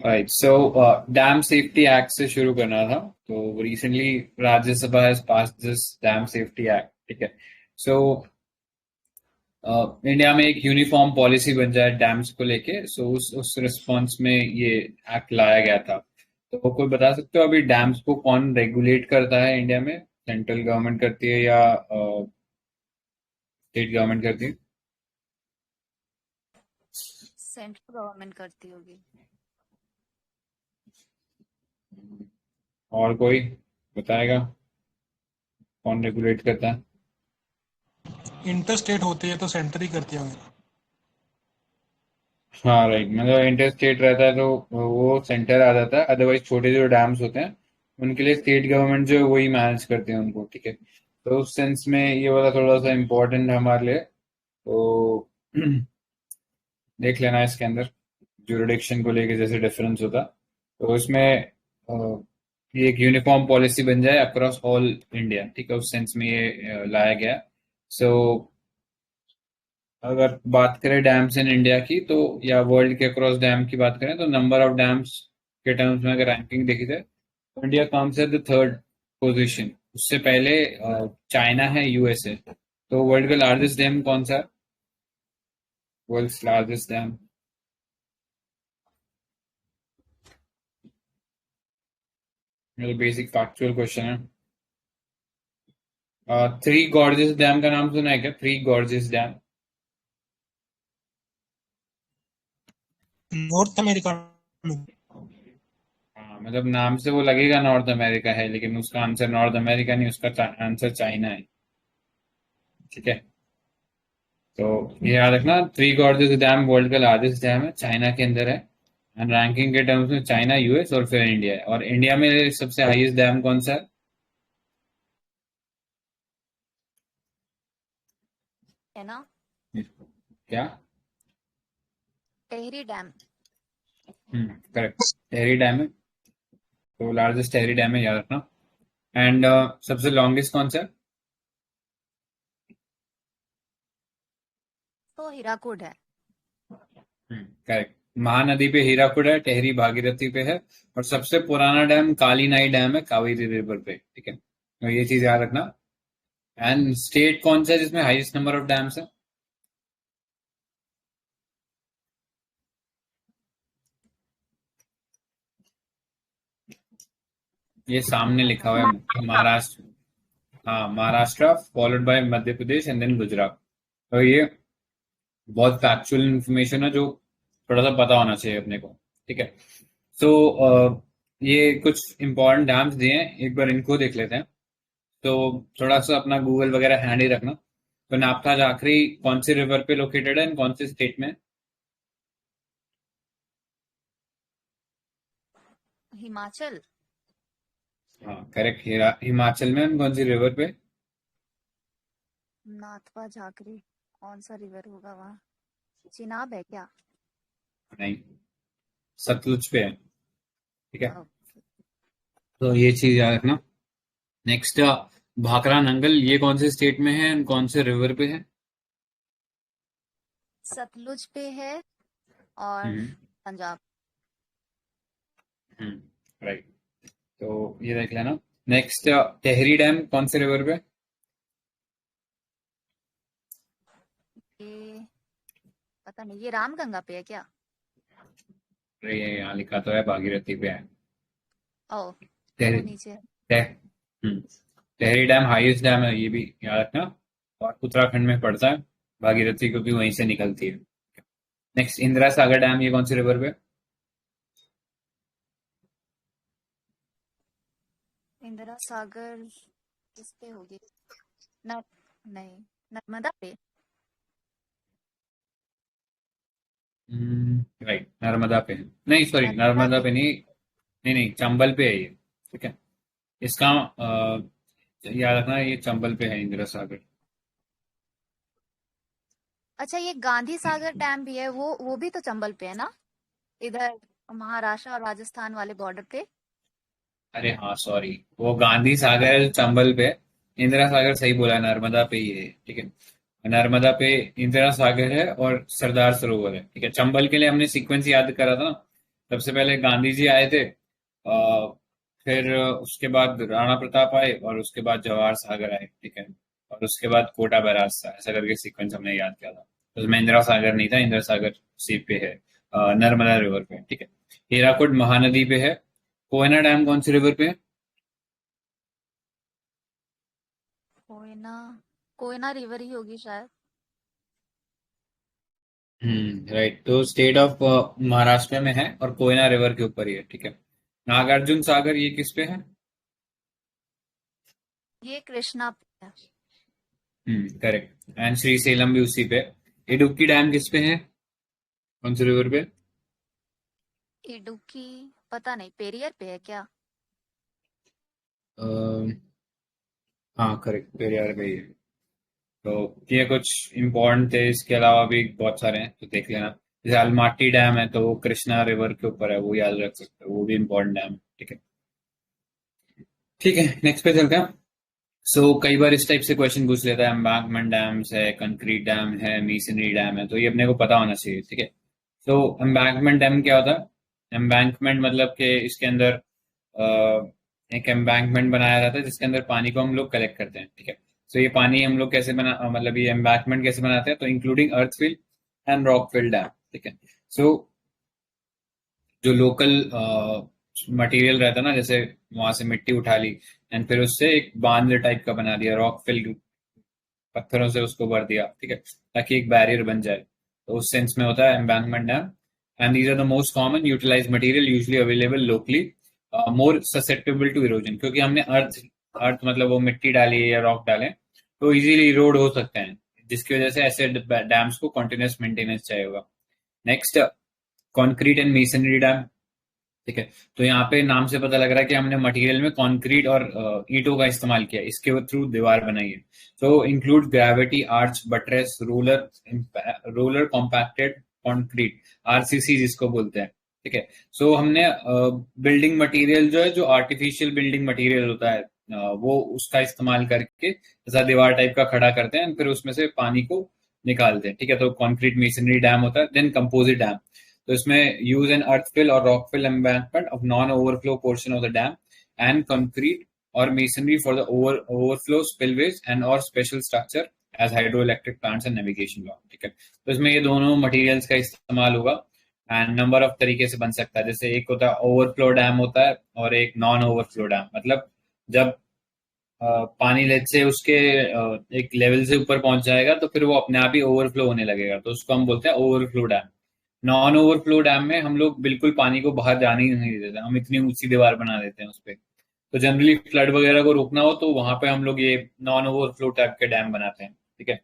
Right so damn safety act से शुरू करना था। तो recently Rajya Sabha has pass this dam safety act. ठीक है। सो इंडिया में एक यूनिफॉर्म पॉलिसी बन जाए डैम्स को लेके। सो उस रिस्पॉन्स में ये एक्ट लाया गया था। तो कोई बता सकते हो अभी डैम्स को कौन रेगुलेट करता है इंडिया में? सेंट्रल गवर्नमेंट करती है या स्टेट गवर्नमेंट करती है? सेंट्रल गवर्नमेंट करती होगी। और कोई बताएगा कौन रेगुलेट करता है? इंटर स्टेट होती है तो सेंटर ही करती है। हाँ राइट, मतलब इंटर स्टेट रहता है तो वो सेंटर आ जाता है। अदरवाइज छोटे जो डैम्स होते हैं उनके लिए स्टेट गवर्नमेंट जो है वही मैनेज करते हैं उनको। ठीक है। तो उस सेंस में ये वाला थोड़ा सा इम्पोर्टेंट है हमारे लिए। तो देख लेना इसके अंदर जुरिडिक्शन को लेके जैसे डिफरेंस होता। तो इसमें ये एक यूनिफॉर्म पॉलिसी बन जाए अक्रॉस ऑल इंडिया। ठीक है, उस सेंस में ये लाया गया। सो अगर बात करें डैम्स इन इंडिया की तो या वर्ल्ड के अक्रॉस डैम की बात करें तो नंबर ऑफ डैम्स के टर्म्स में अगर रैंकिंग देखी जाए तो India comes at the third position. उससे पहले चाइना है, यूएसए। तो वर्ल्ड का लार्जेस्ट डैम कौन सा है? World's largest dam? ये बेसिक फैक्चुअल क्वेश्चन है। थ्री गॉर्जेस डैम का नाम सुना है क्या? Three Gorges Dam? North America में। हाँ, मतलब नाम से वो लगेगा नॉर्थ अमेरिका है लेकिन उसका आंसर नॉर्थ अमेरिका नहीं, उसका आंसर चाइना है। ठीक है। तो ये याद रखना, थ्री गॉर्जेस डैम वर्ल्ड का लार्जेस्ट डैम है, चाइना के अंदर है। एंड रैंकिंग के टर्म्स में चाइना, यूएस और फिर इंडिया है। और इंडिया में सबसे हाईएस्ट डैम कौन सा है? है ना? क्या? Tehri dam. Correct, Tehri dam है। तो लार्जेस्ट टेहरी डैम है, याद रखना। एंड सबसे लॉन्गेस्ट कौन सा है? तो हीराकुड है। करेक्ट, महानदी पे हीराकुड है, टेहरी भागीरथी पे है। और सबसे पुराना डैम कालीनाई डैम है, कावेरी रिवर पे। ठीक है, तो ये चीज याद रखना। एंड स्टेट कौन सा है जिसमें हाईएस्ट नंबर ऑफ डैम्स है? ये सामने लिखा हुआ है, महाराष्ट्र। महाराष्ट्र। हाँ, Maharashtra followed by Madhya Pradesh and then Gujarat. तो ये बहुत फैक्चुअल इंफॉर्मेशन है जो थोड़ा सा पता होना चाहिए अपने को। ठीक है। सो ये कुछ इंपॉर्टेंट डैम्स दिए हैं, एक बार इनको देख लेते हैं। तो थोड़ा सा अपना गूगल वगैरह हैंडी रखना। तो नापताज आखिरी कौन से रिवर पे लोकेटेड है एंड कौन से स्टेट में? हिमाचल। हाँ करेक्ट, हिमाचल में। कौन सी रिवर पे? नाथपा झाकरी। कौन सा रिवर होगा वहाँ? चिनाब है क्या? नहीं, सतलुज पे है। ठीक है, ओके। तो ये चीज याद रखना। नेक्स्ट, भाखड़ा नंगल, ये कौन से स्टेट में है एंड कौन से रिवर पे है? सतलुज पे है और हम्म। पंजाब। राइट, तो ये देख लेना। नेक्स्ट, टेहरी डैम कौन से रिवर पे? ये पता नहीं, ये रामगंगा पे है क्या? अरे ये यहाँ लिखा तो है भागीरथी पे है। ओ, टेहरी वो नीचे है। टे, हम्म, टेहरी डैम हाईएस्ट डैम है, ये भी याद रखना। और उत्तराखंड में पड़ता है, भागीरथी को भी वहीं से निकलती है। नेक्स्ट, इंदिरा सागर डैम, ये कौन से रिवर पे? इंदिरा सागर किस पे होगी? न नहीं, नर्मदा पे। राइट, नर्मदा पे है। नहीं सॉरी, नर्मदा नर्मदा पे। पे नहीं। नहीं नहीं, चंबल पे है ये। ठीक है, इसका याद रखना, ये चंबल पे है इंदिरा सागर। अच्छा, ये गांधी सागर डैम भी है, वो भी तो चंबल पे है ना? इधर महाराष्ट्र और राजस्थान वाले बॉर्डर पे। अरे हाँ सॉरी, वो गांधी सागर है जो चंबल पे है। इंदिरा सागर सही बोला, नर्मदा पे ही है। ठीक है, नर्मदा पे इंदिरा सागर है और सरदार सरोवर है। ठीक है, चंबल के लिए हमने सीक्वेंस याद करा था ना। सबसे पहले गांधी जी आए थे, फिर उसके बाद राणा प्रताप आए, और उसके बाद जवाहर सागर आए, ठीक है, और उसके बाद कोटा बैराज था। ऐसा करके सीक्वेंस हमने याद किया था। तो उसमें इंदिरा सागर नहीं था, इंदिरा सागर सी पे है, नर्मदा रिवर पे, ठीक है। हीराकुड महानदी पे है। कोयना डैम कौन सी रिवर पे है? कोयना, कोयना रिवर ही होगी शायद। राइट। तो स्टेट ऑफ महाराष्ट्र में है, और कोयना रिवर के ऊपर ही है, ठीक है। नागार्जुन सागर ये किस पे है? ये कृष्णा पे है। करेक्ट। एंड श्रीसेलम भी उसी पे है। इडुक्की डैम किस पे है, कौन सी रिवर पे? इडुक्की पता नहीं, पेरियर पे है क्या? अ, हाँ करेक्ट, पेरियार पे ही है। तो ये कुछ इम्पोर्टेंट थे, इसके अलावा भी बहुत सारे हैं, तो देख लेना। जैसे अलमाटी डैम है, तो वो कृष्णा रिवर के ऊपर है, वो याद रख सकते हो, वो भी इम्पोर्टेंट डैम है, ठीक है। ठीक है, नेक्स्ट पे चलते हैं। सो कई बार इस टाइप से क्वेश्चन पूछ लेता है, एम्बैंकमेंट डैम्स है, कंक्रीट डैम है, मेसनरी डैम है, तो ये अपने को पता होना चाहिए, ठीक है। तो एम्बैंकमेंट डैम क्या होता है? एम्बैंकमेंट मतलब कि इसके अंदर एक एम्बैंकमेंट बनाया जाता है, जिसके अंदर पानी को हम लोग कलेक्ट करते हैं, ठीक है। तो ये पानी हम लोग कैसे मतलब ये एम्बैंकमेंट कैसे बनाते हैं, तो इंक्लूडिंग अर्थफिल एंड रॉकफिल डैम, ठीक है। सो जो लोकल मटेरियल रहता है ना, जैसे वहां से मिट्टी उठा ली, एंड फिर उससे एक बांध टाइप का बना दिया, रॉक फिल, पत्थरों से उसको भर दिया, ठीक है, ताकि एक बैरियर बन जाए। तो उस सेंस में होता है embankment dam. And these are the most common utilize material usually available locally, more susceptible to erosion, क्योंकि हमने अर्थ अर्थ मतलब वो मिट्टी डाली है या रॉक डाले, तो इजीली इरोड हो सकते हैं, जिसकी वजह से ऐसे डैम्स को कंटिन्यूस मेंटेनेंस चाहिए होगा। Next, concrete and masonry dam, ठीक है। तो यहाँ पे नाम से पता लग रहा है कि हमने मटेरियल में कंक्रीट और ईंटों का इस्तेमाल किया, इसके थ्रू दीवार बनाई है। तो include gravity arch buttress roller, roller compacted concrete, RCC जिसको बोलते हैं, ठीक है। सो हमने बिल्डिंग मटेरियल जो है, जो आर्टिफिशियल बिल्डिंग मटेरियल होता है, वो उसका इस्तेमाल करके ऐसा दीवार टाइप का खड़ा करते हैं, फिर उसमें से पानी को निकालते हैं, ठीक है। तो कॉन्क्रीट मेसनरी डैम होता है। देन कंपोजिट डैम, तो इसमें यूज एन अर्थफिल और rockfill embankment of non overflow portion of the dam and concrete और masonry for the overflow spillways and और special structure as hydro electric plants and navigation law, ठीक है। तो इसमें ये दोनों मटेरियल्स का इस्तेमाल होगा, एंड नंबर ऑफ तरीके से बन सकता है। जैसे एक होता है ओवरफ्लो डैम होता है, और एक नॉन ओवरफ्लो डैम, मतलब जब पानी लेट से उसके एक लेवल से ऊपर पहुंच जाएगा, तो फिर वो अपने आप ही ओवरफ्लो होने लगेगा, तो उसको हम बोलते हैं overflow dam. Non overflow dam में हम लोग बिल्कुल पानी को बाहर जाने ही नहीं देते, हम इतनी ऊंची दीवार बना देते हैं उस पे। तो जनरली फ्लड वगैरह को रोकना हो, तो वहां पे हम लोग ये नॉन ओवरफ्लो टाइप के डैम बनाते हैं, ठीक है,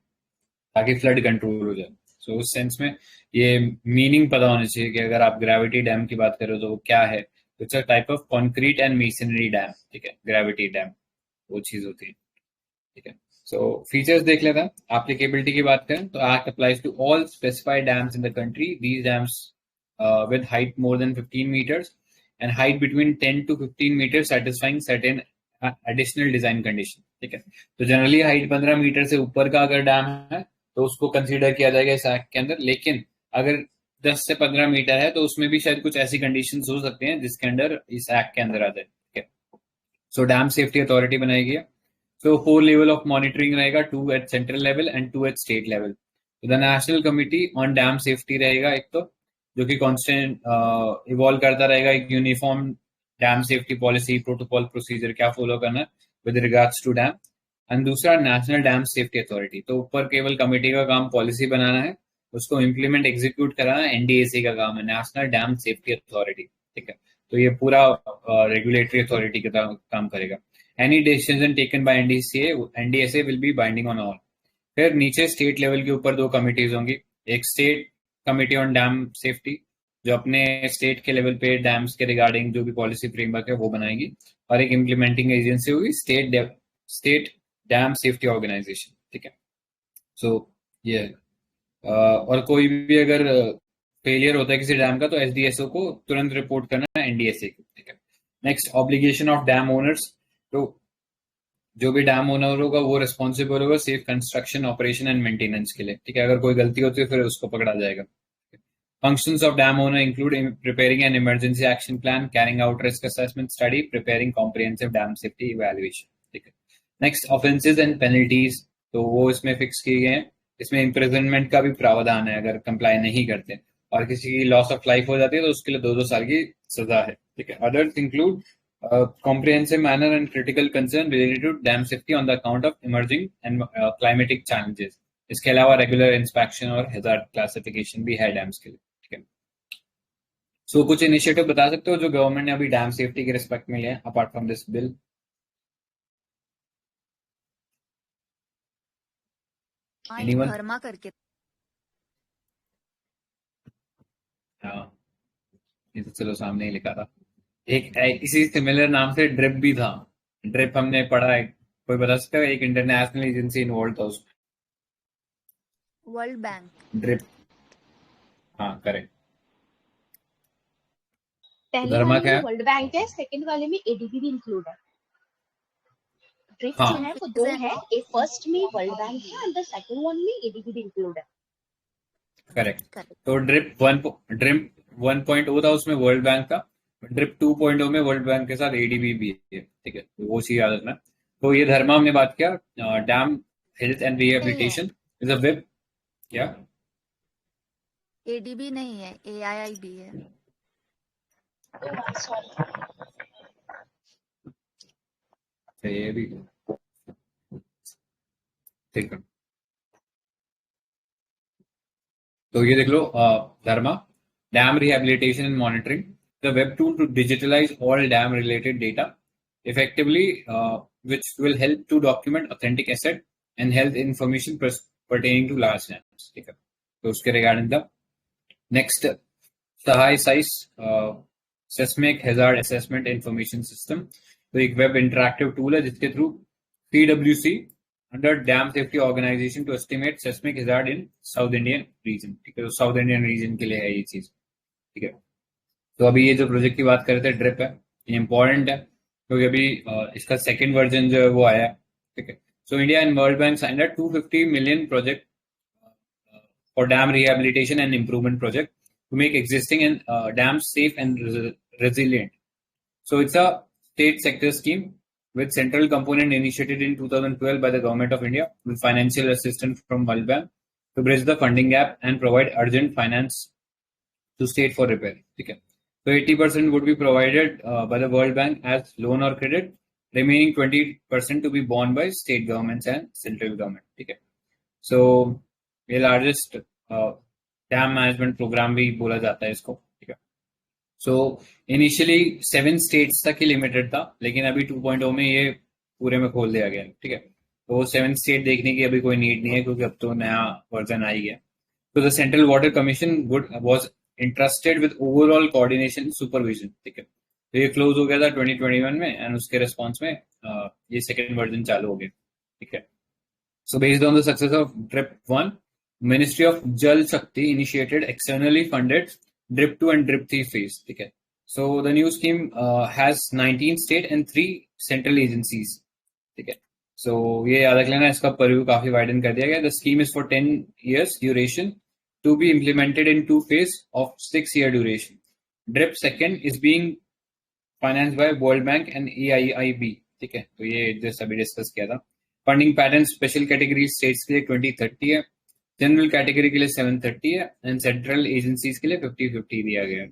ताकि फ्लड कंट्रोल हो जाए। सो उस सेंस में ये मीनिंग पता होना चाहिए कि अगर आप ग्रेविटी डैम की बात करो तो वो क्या है। तो it's a type of concrete and masonry dam, ठीक है, ग्रेविटी डैम वो चीज होती है, ठीक है। सो फीचर्स देख लेते हैं। एप्लीकेबिलिटी की बात करें तो act applies to all specified dams in the country, these dams with height more than 15 meters and height between 10 to 15 meters satisfying certain additional design condition, ठीक है। तो जनरली हाइट 15 मीटर से ऊपर का अगर डैम है, तो उसको कंसीडर किया जाएगा इस एक्ट के अंदर। लेकिन अगर 10 से 15 मीटर है, तो उसमें भी शायद कुछ ऐसी कंडीशंस हो सकती हैं जिसके अंडर इस एक्ट के अंदर आ जाए, ठीक है। सो डैम सेफ्टी अथॉरिटी बनाएगी। So 4 level of monitoring रहेगा, 2 at central level and 2 at state level. तो the national committee on dam safety रहेगा एक, तो जो कि कांस्टेंट इवॉल्व करता रहेगा एक uniform dam safety policy, protocol, procedure क्या फॉलो करना है with regards to dam. And दूसरा नेशनल डैम सेफ्टी अथॉरिटी, तो ऊपर केवल कमेटी का काम पॉलिसी बनाना है, उसको इम्प्लीमेंट एग्जीक्यूट कराना एनडीएसी का काम है, नेशनल डैम सेफ्टी अथॉरिटी, ठीक है। तो ये पूरा रेगुलेटरी अथॉरिटी का काम करेगा। Any decision taken by NDSA will be binding on all. फिर नीचे स्टेट लेवल के ऊपर दो कमिटीज होंगी, एक state committee on dam safety, जो अपने स्टेट के लेवल पे डैम्स के रिगार्डिंग जो भी पॉलिसी फ्रेमवर्क है वो बनाएगी, और एक इम्प्लीमेंटिंग एजेंसी होगी स्टेट डैम सेफ्टी ऑर्गेनाइजेशन, ठीक है। सो ये और कोई भी अगर फेलियर होता है किसी डैम का, तो एसडीएसओ को तुरंत रिपोर्ट करना है एनडीएसए को, ठीक है। Next, obligation of dam owners, तो जो भी डैम ओनर होगा वो रिस्पॉन्सिबल होगा safe construction, operation and maintenance के लिए, ठीक है। अगर कोई गलती होती है फिर उसको पकड़ा जाएगा। Functions of dam owner include preparing an emergency action plan, carrying out risk assessment study, preparing comprehensive dam safety evaluation. ठीक है. Next, offenses and penalties, तो वो इसमें फिक्स किए गए हैं. इसमें imprisonment का भी प्रावधान है अगर कंप्लाई नहीं करते, और किसी की लॉस ऑफ लाइफ हो जाती है तो उसके लिए 2-2 साल की सजा है. ठीक है. Others include comprehensive manner and critical concern related to dam safety on the account of emerging and climatic challenges. इसके अलावा रेगुलर इंस्पेक्शन और हैजार्ड क्लासिफिकेशन भी है डैम्स के लिए. ठीक है. सो कुछ इनिशिएटिव बता सकते हो जो गवर्नमेंट ने अभी डैम सेफ्टी के रिस्पेक्ट में लिया अपार्ट फ्रॉम दिस बिल? ये एनीवन? धर्मा करके हाँ, ये तो चलो सामने ही लिखा था. एक इसी सिमिलर नाम से ड्रिप भी था. ड्रिप हमने पढ़ा है, कोई बता सकता है? एक इंटरनेशनल एजेंसी इन्वॉल्व था उसमें. World bank. ड्रिप, हाँ करेक्ट. पहले धर्मा वाले क्या में है? वर्ल्ड बैंक है, सेकंड वाले में एडीबी भी इंक्लूड है. ड्रिप हाँ जो है वो दो है, एक फर्स्ट में वर्ल्ड बैंक है एंड द सेकंड वन में एडीबी भी इंक्लूड है. करेक्ट. तो ड्रिप 1.0 था, उसमें वर्ल्ड बैंक था. ड्रिप 2.0 में वर्ल्ड बैंक के साथ एडीबी भी है. ठीक है, तो वो चीज याद रखना. तो ये धर्मा हमने बात किया. Dam health and rehabilitation is a web. क्या? एडीबी नहीं है, एआईआईबी है. ये भी ठीक है. तो ये देख लो, Dharma dam rehabilitation and monitoring, the web tool to digitalize all dam related data effectively, which will help to document authentic asset and health information pertaining to large dams. ठीक है, तो उसके रिगार्डिंग द नेक्स्ट सहाय साइस seismic hazard assessment information system. तो एक web interactive tool है जिसके through PWC under dam safety organisation to estimate seismic hazard in south Indian region. ठीक है, तो साउथ इंडियन रीजन के लिए है ये चीज. ठीक है. तो अभी ये जो प्रोजेक्ट की बात कर रहे थे ड्रिप है, ये इंपॉर्टेंट है क्योंकि अभी इसका सेकंड वर्जन जो है वो आया है. ठीक है. So India and World Bank signed a 250 million project for dam rehabilitation and improvement project to make existing and dams safe and resilient. So it's a state sector scheme with central component initiated in 2012 by the Government of India with financial assistance from World Bank to bridge the funding gap and provide urgent finance to state for repair. ठीक है. So 80% would be provided by the World Bank as loan or credit, remaining 20% to be borne by state governments and central government. ठीक है. So ये largest dam management program भी बोला जाता है इसको. ठीक है. सो इनिशियली 7 स्टेट्स तक ही लिमिटेड था, लेकिन अभी 2.0 में ये पूरे में खोल दिया गया है. ठीक है. तो 7 स्टेट देखने की अभी कोई नीड नहीं है क्योंकि अब तो नया वर्जन आ ही गया. तो the central water commission was interested with overall coordination supervision. ठीक है. तो ये क्लोज हो गया था 2021 में एंड उसके रिस्पॉन्स में ये सेकेंड वर्जन चालू हो गया. ठीक है. So based on the success of DRIP 1, Ministry of Jal Shakti initiated externally funded DRIP 2 and DRIP 3 phase. Okay. So the new scheme has 19 state and 3 central agencies. Okay. So ये याद रख लेना, इसका परव्यू काफी widen कर दिया गया. The scheme is for 10 years duration to be implemented in 2 phases of 6-year duration. DRIP second is being financed by World Bank and EIIB. ठीक है. तो ये जो सभी डिस्कस किया था. Funding pattern special category states के लिए 2030 है, जनरल कैटेगरी के लिए 730 है एंड सेंट्रल एजेंसीज के लिए 50-50 दिया गया है.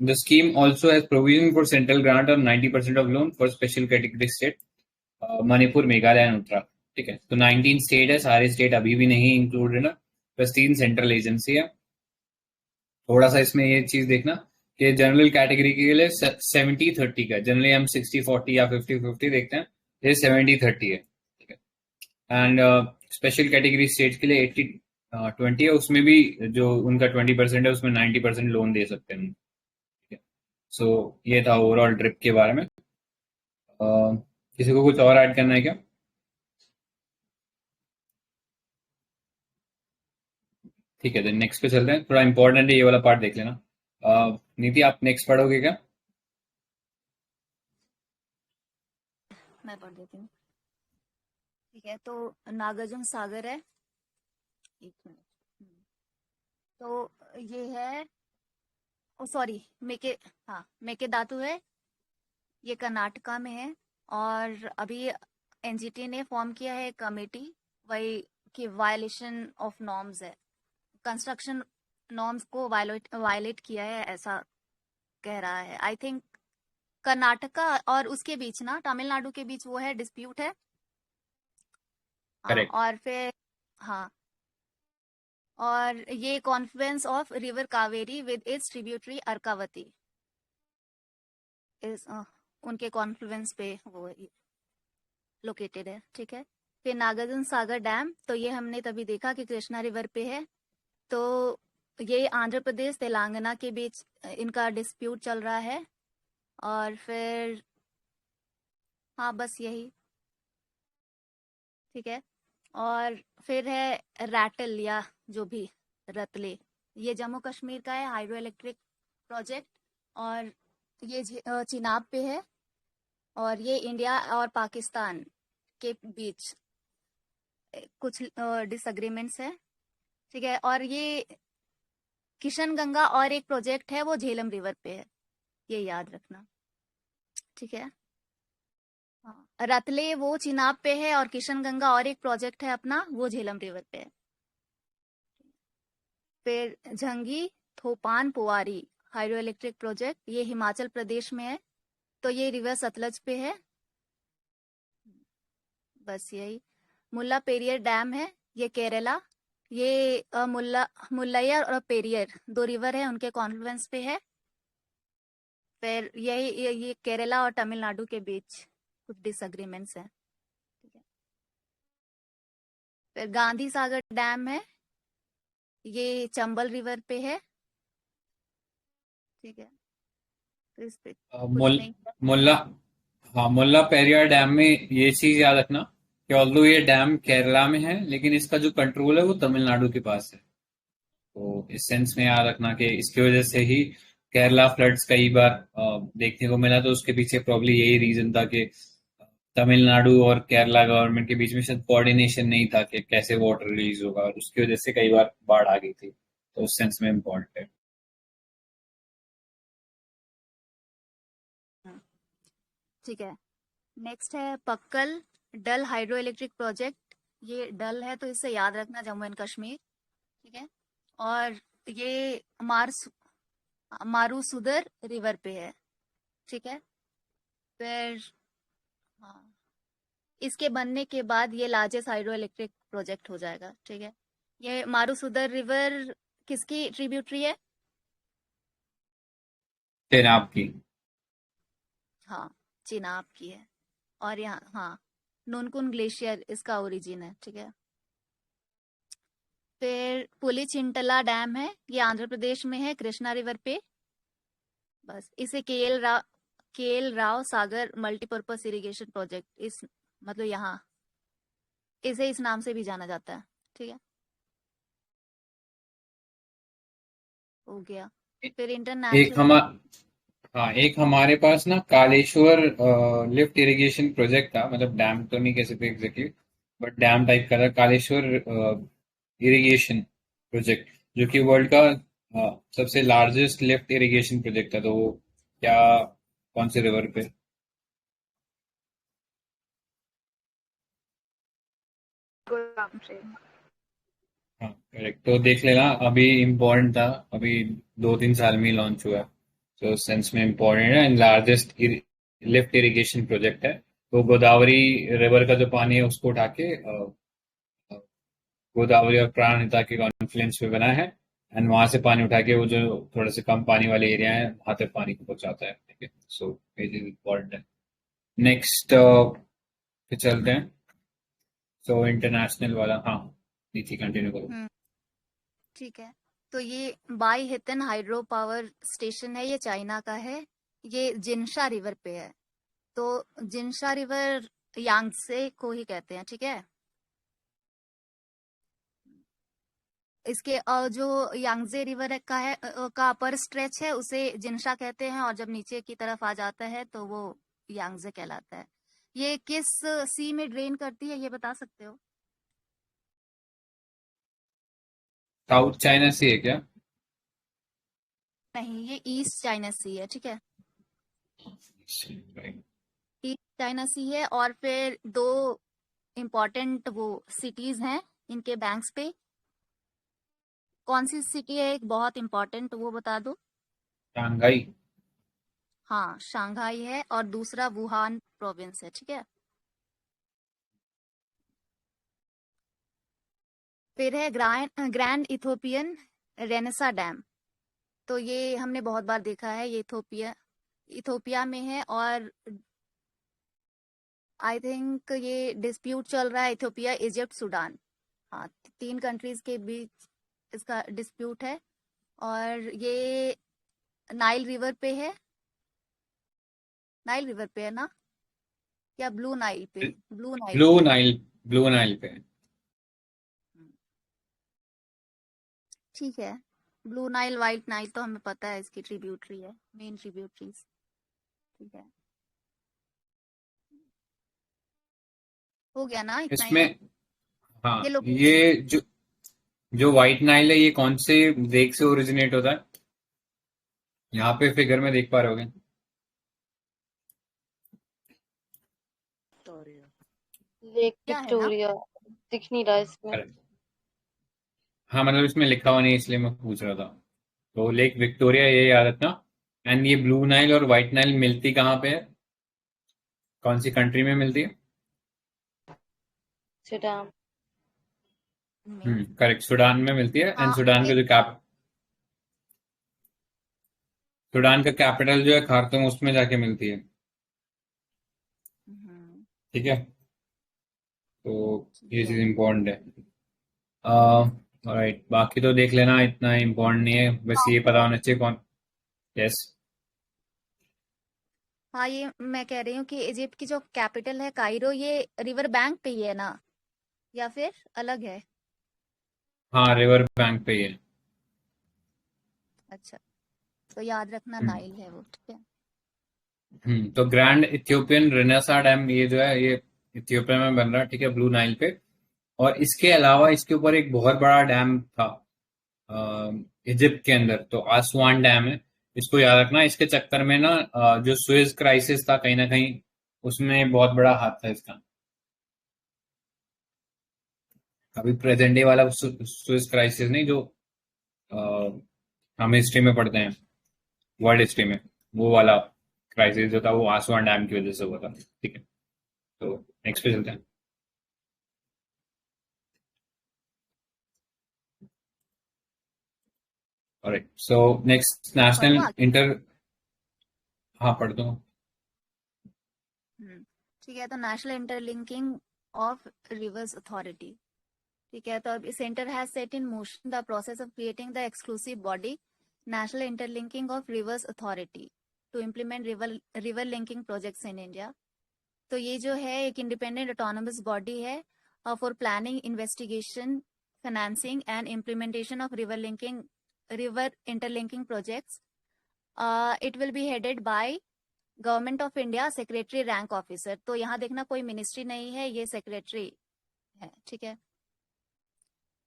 The scheme also has provision for central grant और 90% of loan for special category state Manipur, Meghalaya and Uttarakhand. ठीक है. तो 19 स्टेट है, सारे स्टेट अभी भी नहीं इंक्लूड है ना, बस 3 सेंट्रल एजेंसी है. थोड़ा सा इसमें ये चीज देखना कि जनरल कैटेगरी के लिए 70-30 का, जनरली हम 60-40 या 50-50 देखते हैं, ये 70-30 है. ठीक है. एंड स्पेशल कैटेगरी स्टेट के लिए 80-20 है, उसमें भी जो उनका 20% है उसमें 90% लोन दे सकते हैं. ठीक है. सो ये था ओवरऑल ड्रिप के बारे में. किसी को कुछ और ऐड करना है क्या? ठीक है, नेक्स्ट पे चलते हैं. थोड़ा इंपॉर्टेंट है ये वाला पार्ट देख लेना. नीति आप नेक्स्ट पढ़ोगे क्या? मैं पढ़ देती हूँ. ठीक है. तो नागार्जुन सागर है. एक मिनट. तो ये है, ओ सॉरी, मेकेदातु है, ये कर्नाटका में है। और अभी एनजीटी ने फॉर्म किया है कमेटी, वही कि वायलेशन ऑफ नॉर्म्स है, कंस्ट्रक्शन नॉर्म्स को वायलेट किया है, ऐसा कह रहा है। आई थिंक कर्नाटका और उसके बीच ना, तमिलनाडु के बीच वो है, डिस्प्यूट है। हाँ, करेक्ट। और फिर हाँ, और ये confluence of river Kaveri with its tributary Arkavati इस उनके कॉन्फ्लुएंस पे वो लोकेटेड है, ठीक है। फिर नागार्जुन सागर डैम, तो ये हमने तभी देखा कि कृष्णा रिवर पे है। तो ये आंध्र प्रदेश तेलंगाना के बीच इनका डिस्प्यूट चल रहा है। और फिर हाँ, बस यही, ठीक है। और फिर है रैटल, या जो भी रतले, ये जम्मू कश्मीर का है हाइड्रो इलेक्ट्रिक प्रोजेक्ट। और ये चिनाब पे है। और ये इंडिया और पाकिस्तान के बीच कुछ डिसएग्रीमेंट्स है, ठीक है। और ये किशन गंगा और एक प्रोजेक्ट है, वो झेलम रिवर पे है, ये याद रखना, ठीक है। हाँ, रतले वो चिनाब पे है, और किशन गंगा और एक प्रोजेक्ट है अपना, वो झेलम रिवर पे है। फिर झंगी थोपान पुआरी हाइड्रो इलेक्ट्रिक प्रोजेक्ट, ये हिमाचल प्रदेश में है, तो ये रिवर सतलज पे है। बस यही। मुल्ला पेरियर डैम है, ये केरला, ये मुल्लैया और पेरियर दो रिवर है, उनके कॉन्फ्लुएंस पे है। फिर ये केरला और तमिलनाडु के बीच कुछ डिसएग्रीमेंट्स हैं, ठीक है। फिर गांधी सागर डैम है, ये चंबल रिवर पे है, ठीक है। तो इस पे कुछ मुल नहीं। मुल्ला हाँ, मुल्ला पेरियार डैम में ये चीज याद रखना कि ऑल्दो ये डैम केरला में है, लेकिन इसका जो कंट्रोल है वो तमिलनाडु के पास है। तो इस सेंस में याद रखना कि इसकी वजह से ही केरला फ्लड्स कई बार देखने को मिला। तो उसके पीछे प्रॉब्ली यही रीजन था कि तमिलनाडु और केरला गवर्नमेंट के बीच में शायद कोऑर्डिनेशन नहीं था कि कैसे वाटर रिलीज होगा, और उसकी वजह से कई बार बाढ़ आ गई थी। तो उस सेंस में इम्पोर्टेंट है। हाँ, ठीक है। नेक्स्ट है पक्कल डल हाइड्रो इलेक्ट्रिक प्रोजेक्ट, ये डल है तो इसे याद रखना, जम्मू एंड कश्मीर, ठीक है। और ये मारूसुदर रिवर पे है, ठीक है। फिर हाँ, इसके बनने के बाद ये लार्जेस्ट हाइड्रो इलेक्ट्रिक प्रोजेक्ट हो जाएगा, ठीक है। ये मारूसुदर रिवर किसकी ट्रिब्यूटरी है? चेनाब की। हाँ, चिनाब की है। और यहाँ हाँ, नूनकुन ग्लेशियर इसका ओरिजिन है, ठीक है। फिर पुलिचिंटला डैम है, ये आंध्र प्रदेश में है, कृष्णा रिवर पे। बस इसे के एल राव सागर मल्टीपर्पज इरिगेशन प्रोजेक्ट, इस मतलब यहाँ इसे इस नाम से भी जाना जाता है, ठीक है। हो गया। फिर एक इंटरनेशनल। हम हाँ, एक हमारे पास ना कालेश्वर लिफ्ट इरिगेशन प्रोजेक्ट था, मतलब डैम तो नहीं कह सकते एग्जैक्टली, बट डैम टाइप का था, कालेश्वर इरिगेशन प्रोजेक्ट, जो कि वर्ल्ड का सबसे लार्जेस्ट लिफ्ट इरिगेशन प्रोजेक्ट था। तो वो क्या, कौन से रिवर पे? हाँ, करेक्ट। तो देख लेना, अभी इम्पोर्टेंट था, अभी 2-3 साल में ही लॉन्च हुआ है। तो सेंस में इम्पोर्टेंट है, and largest lift irrigation project है। तो गोदावरी रिवर का जो पानी है उसको उठा के गोदावरी और प्राणहिता के कॉन्फ्लुएंस पे बना है, एंड वहां से पानी उठा के वो जो थोड़े से कम पानी वाले एरिया है वहां तक पानी को पहुंचाता है, ठीक है। सो इट इज इम्पोर्टेंट है। नेक्स्ट पे चलते हैं। सो इंटरनेशनल वाला, हाँ, नीचे कंटिन्यू करो। हम्म, ठीक है। तो ये बाई हितन हाइड्रो पावर स्टेशन है, ये चाइना का है, ये जिनशा रिवर पे है। तो जिनशा रिवर यांगसे को ही कहते हैं, ठीक है। इसके जो यांगजे रिवर का अपर स्ट्रेच है उसे जिनशा कहते हैं, और जब नीचे की तरफ आ जाता है तो वो यांगजे कहलाता है। ये किस सी में ड्रेन करती है, ये बता सकते हो? साउथ चाइना सी है क्या? नहीं, ये ईस्ट चाइना सी है, ठीक है। Right. ईस्ट चाइना सी है, और फिर दो इम्पोर्टेंट वो सिटीज हैं इनके बैंक्स पे। कौन सी सिटी है एक बहुत इम्पोर्टेंट, वो बता दो। शंघाई। हाँ, शंघाई है, और दूसरा वुहान प्रोविंस है, ठीक है। फिर है grand grand Ethiopian Renaissance dam. तो ये हमने बहुत बार देखा है, ये इथोपिया में है, और आई थिंक ये डिस्प्यूट चल रहा है इथोपिया, इजिप्ट, सूडान। हाँ, तीन कंट्रीज के बीच इसका डिस्प्यूट है, और ये नाइल रिवर पे है। नाइल रिवर पे है ना, या ब्लू नाइल पे? ब्लू नाइल ब्लू पे। नाइल। ब्लू नाइल पे। ठीक है। ब्लू नाइल, वाइट नाइल तो हमें पता है, इसकी ट्रिब्यूटरी है, मेन ट्रिब्यूटरीज। ठीक है, हो गया ना, इतना ही इसमें, है। ये हाँ, लोकेशन। ये जो जो व्हाइट नाइल है ये कौन से लेक से ओरिजिनेट होता है? यहाँ पे फिगर में देख पा रहे होगे। लेक क्या है ना? विक्टोरिया दिख नहीं रहा इसमें। Correct. हाँ, मतलब इसमें लिखा हुआ नहीं इसलिए मैं पूछ रहा था। तो लेक विक्टोरिया, ये याद रखना। एंड ये ब्लू नाइल और व्हाइट नाइल मिलती कहाँ पे है? कौन सी कंट्री में मिलती है? सुडान। करेक्ट, सूडान में मिलती है। एंड हाँ, सूडान का जो सूडान का कैपिटल जो है खार्तूम, उसमें जाके मिलती है। हम्म, ठीक है, तो ठीक ये है। चीज इम्पोर्टेंट है। राइट, बाकी तो देख लेना, इतना इम्पोर्टेंट नहीं है, बस ये पता होना चाहिए कौन। यस। हाँ, ये मैं कह रही हूँ कि इजिप्ट की जो कैपिटल है कायरो, ये रिवर बैंक पे ही है ना, या फिर अलग है? हाँ, रिवर बैंक पे ही है। अच्छा, तो याद रखना हम्म नाइल है वो, ठीक है। तो ग्रैंड इथियोपियन रेनेसा डैम ये जो है ये इथियोपिया में बन रहा है, ठीक है, ब्लू नाइल पे। और इसके अलावा इसके ऊपर एक बहुत बड़ा डैम था इजिप्ट के अंदर, तो आसवान डैम है। इसको याद रखना, इसके चक्कर में ना जो सुएज क्राइसिस था कहीं ना कहीं, उसमें बहुत बड़ा हाथ था इसका। अभी प्रेजेंट डे वाला सुएज क्राइसिस नहीं, जो हम हिस्ट्री में पढ़ते हैं, वर्ल्ड हिस्ट्री में, वो वाला क्राइसिस जो था वो आसवान डैम की वजह से हुआ था। ठीक है, तो नेक्स्ट पे चलते हैं। ऑलराइट, सो नेक्स्ट पढ़ूँ नेशनल आगे? इंटर। हाँ, पढ़ दो। हम्म, ठीक है। तो national interlinking of rivers authority, ठीक है। तो अब centre has set in motion the process of creating the exclusive body national interlinking of rivers authority to implement river linking projects in India. तो ये जो है एक इंडिपेंडेंट ऑटोनोमस बॉडी है for planning, investigation, financing and implementation of river interlinking projects. It will be headed by government of India secretary rank officer. तो यहाँ देखना कोई मिनिस्ट्री नहीं है, ये सेक्रेटरी है, ठीक है।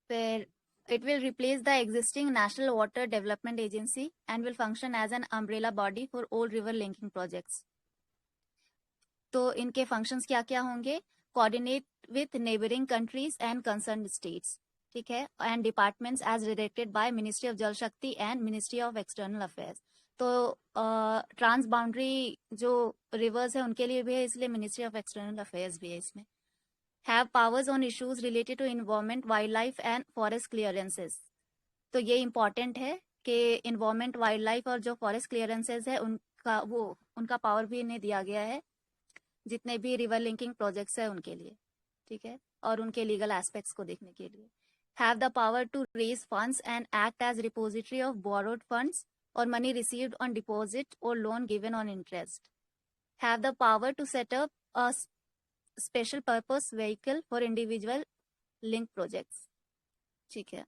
फिर it will replace the existing National Water Development Agency and will function as an umbrella body for all river linking projects. तो इनके फंक्शंस क्या क्या होंगे? Coordinate with neighbouring countries and concern states, ठीक है, and departments as directed by ministry of Jal Shakti and ministry of external affairs. तो transboundary जो rivers है उनके लिए भी है, इसलिए मिनिस्ट्री ऑफ एक्सटर्नल अफेयर्स भी है इसमें। Have powers on issues related to environment, wildlife and forest clearances. तो ये इम्पॉर्टेंट है कि इन्वायरमेंट, वाइल्ड लाइफ और जो फॉरेस्ट क्लियरेंसेस है उनका पावर भी इन्हें दिया गया है, जितने भी रिवर लिंकिंग प्रोजेक्ट्स है उनके लिए, ठीक है, और उनके लीगल एस्पेक्ट्स को देखने के लिए। Have the power to raise funds and act as repository of borrowed funds और मनी रिसीव्ड ऑन डिपॉजिट और loan given on interest. Have the power to set up a special purpose vehicle for individual link projects, ठीक है।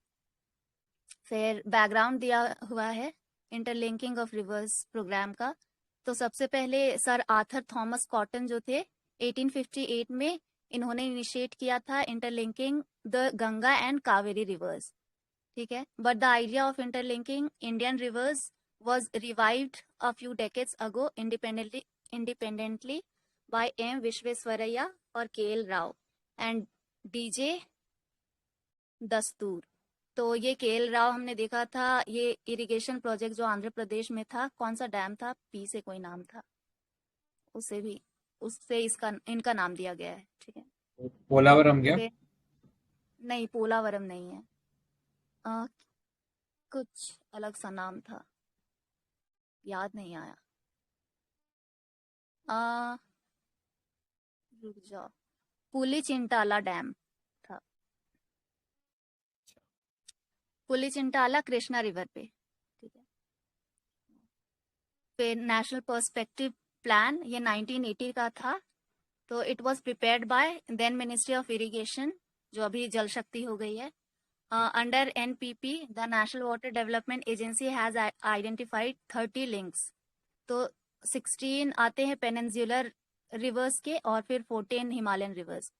फिर background दिया हुआ है interlinking of reverse programme का। तो सबसे पहले सर आर्थर थॉमस कॉटन जो थे 1858 में इन्होंने इनिशिएट किया था interlinking the Ganga and Kaveri reverse. ठीक है, but the idea of interlinking Indian reverse was revived a few decades ago independently by M. Vishvesvaraya और KL Rao and DJ दस्तूर। तो ये KL राव हमने देखा था, ये इरिगेशन प्रोजेक्ट जो आंध्र प्रदेश में था, कौन सा डैम था, पी से कोई नाम था, उससे इसका इनका नाम दिया गया है। ठीक है, पोलावरम क्या? फिर नहीं, पोलावरम नहीं है, अ, कुछ अलग सा नाम था, याद नहीं आया। आ, रुक जाओ, पुलिचिंटाला डैम था, पुलिचिंटाला कृष्णा रिवर पे। ठीक है, फिर नेशनल पर्सपेक्टिव प्लान ये 1980 का था, तो it was prepared by then ministry of irrigation, जो अभी जल शक्ति हो गई है। Under NPP the national water development agency has identified 30 links, तो 16 आते हैं पेनिनसुलर रिवर्स के और फिर 14 Himalayan reverse.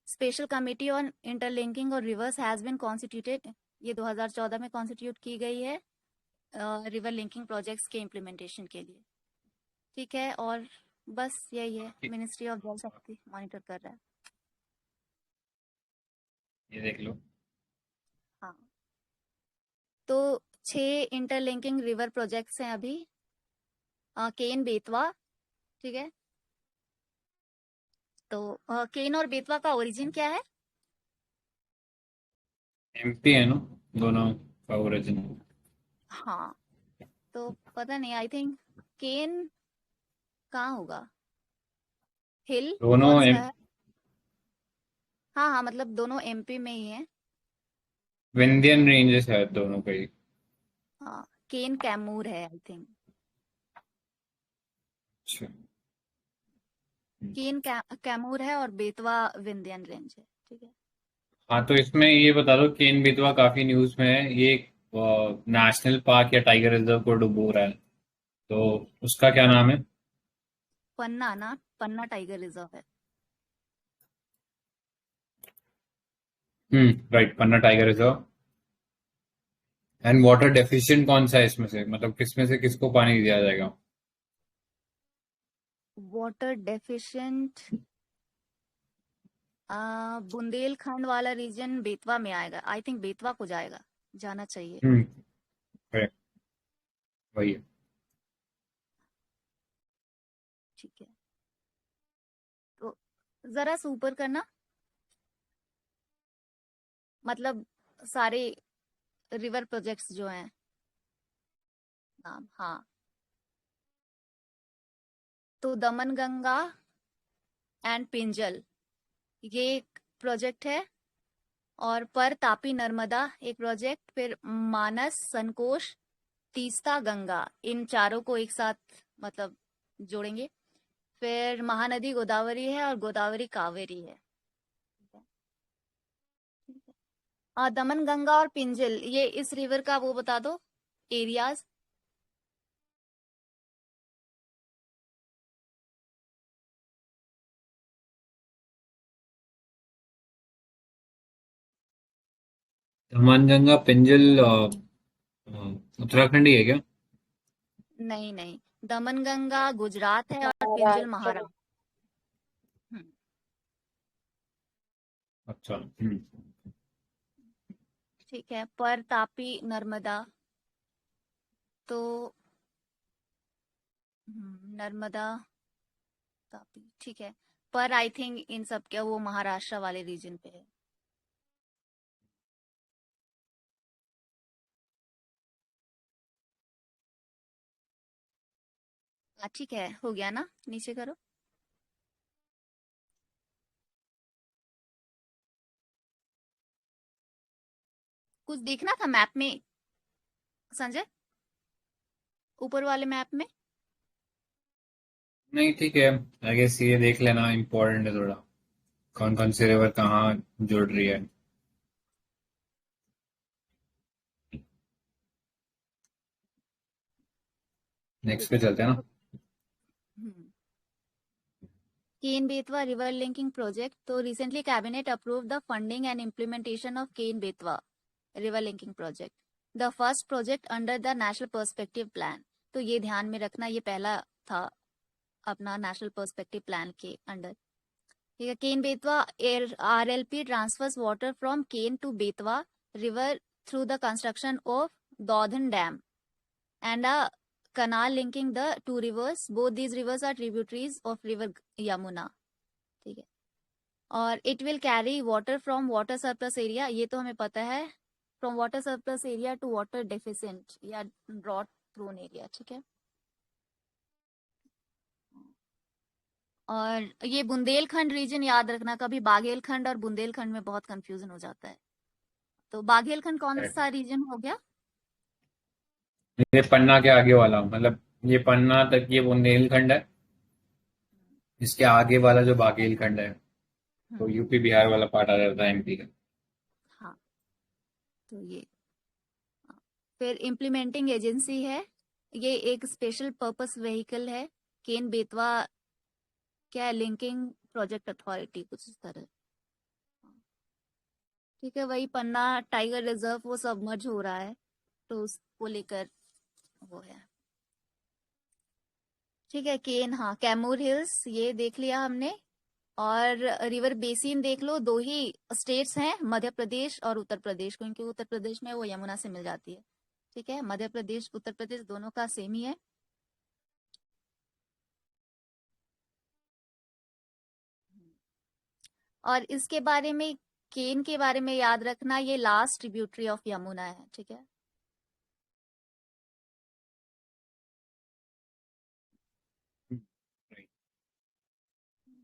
Special committee on interlinking और रिवर्स हैज बीन कॉन्स्टिट्यूटेड, ये 2014 में कॉन्स्टिट्यूट की गई है रिवर लिंकिंग प्रोजेक्ट्स के इम्प्लीमेंटेशन के लिए। ठीक है, और बस यही है, मिनिस्ट्री ऑफ जल शक्ति मॉनिटर कर रहा है। ये देख लो। हाँ, तो 6 इंटरलिंकिंग रिवर प्रोजेक्ट्स हैं अभी, केन बेतवा। ठीक है, तो केन और बेतवा का ओरिजिन क्या है? एमपी है ना दोनों का ओरिजिन? हाँ, तो पता नहीं, आई थिंक केन कहाँ होगा, हिल दोनों कौन सा है? हाँ हाँ, मतलब दोनों एमपी में ही है। विंध्यन रेंजेस है दोनों का ही। हाँ, केन कैमूर है आई थिंक। अच्छा। केन कैमूर है और बेतवा विंध्यन रेंज है। ठीक है, हाँ, तो इसमें ये बता दो, केन बेतवा काफी न्यूज में है, ये नेशनल पार्क या टाइगर रिजर्व को डुबो रहा है, तो उसका क्या नाम है? पन्ना ना, पन्ना टाइगर रिजर्व है। Right, Panna tiger reserve. And water deficient कौन सा है इसमें से, मतलब किसमें से किसको पानी दिया जाएगा? वाटर डेफिशिएंट बुंदेलखंड वाला रीजन बेतवा में आएगा, आई थिंक बेतवा को जाना चाहिए। correct, वही है। ठीक है, तो जरा से ऊपर करना, मतलब सारे रिवर प्रोजेक्ट्स जो हैं नाम। हाँ, तो दमनगंगा एंड पिंजल ये एक प्रोजेक्ट है, और पर तापी नर्मदा एक प्रोजेक्ट, फिर मानस संकोश तीस्ता गंगा, इन चारों को एक साथ मतलब जोड़ेंगे। फिर महानदी गोदावरी है और गोदावरी कावेरी है। दमनगंगा और पिंजल, ये इस रिवर का वो बता दो एरियाज। दमनगंगा पिंजल उत्तराखंड ही है क्या? नहीं नहीं, दमनगंगा गुजरात है और पिंजल महाराष्ट्र। महाराष्ट्र। हम्म, अच्छा। ठीक है, पर तापी नर्मदा, तो नर्मदा तापी, ठीक है, पर आई थिंक इन सब के वो महाराष्ट्र वाले रीजन पे है। ठीक है, हो गया ना, नीचे करो। कुछ देखना था मैप में संजय, ऊपर वाले मैप में। नहीं, ठीक है, आई गेस ये देख लेना इम्पोर्टेंट है थोड़ा, कौन कौन सी रिवर कहाँ जुड़ रही है। नेक्स्ट पे चलते हैं ना। Hmm, Ken Betwa river linking project, तो recently cabinet approve the funding and implementation of Ken Betwa river linking project, the first project under the national perspective plan. तो ये ध्यान में रखना, ये पहला था अपना नेशनल पर्सपेक्टिव प्लान के अंडर। ठीक है, Ken Betwa RLP transfers water from Ken to Betwa river through the construction of Daudhan dam and a canal linking the two rivers. Both these rivers are tributaries of river Yamuna. ठीक है, और it will carry water from water surplus area, ये तो हमें पता है, from water surplus area to water deficient या drought prone area। ठीक है, और ये बुंदेलखंड रीजन याद रखना, कभी बाघेलखंड और बुंदेलखंड में बहुत कंफ्यूजन हो जाता है। तो बाघेलखंड कौन सा रीजन हो गया? ये पन्ना के आगे वाला, मतलब ये पन्ना तक ये बुंदेलखंड है, इसके आगे वाला जो बाघेलखंड है तो यूपी बिहार वाला पार्ट आ जाता है MP का। हाँ, तो ये फिर इम्प्लीमेंटिंग एजेंसी है, ये एक स्पेशल पर्पस व्हीकल है, केन बेतवा क्या लिंकिंग प्रोजेक्ट अथॉरिटी, कुछ इस तरह। ठीक है, वही पन्ना टाइगर रिजर्व वो सबमर्ज हो रहा है, तो उसको लेकर वो है। ठीक है, केन, हाँ, कैमूर हिल्स ये देख लिया हमने, और रिवर बेसिन देख लो, दो ही स्टेट्स हैं, मध्य प्रदेश और उत्तर प्रदेश, क्योंकि उत्तर प्रदेश में वो यमुना से मिल जाती है। ठीक है, मध्य प्रदेश उत्तर प्रदेश दोनों का सेम ही है। और इसके बारे में, केन के बारे में याद रखना, ये लास्ट ट्रिब्यूटरी ऑफ यमुना है। ठीक है,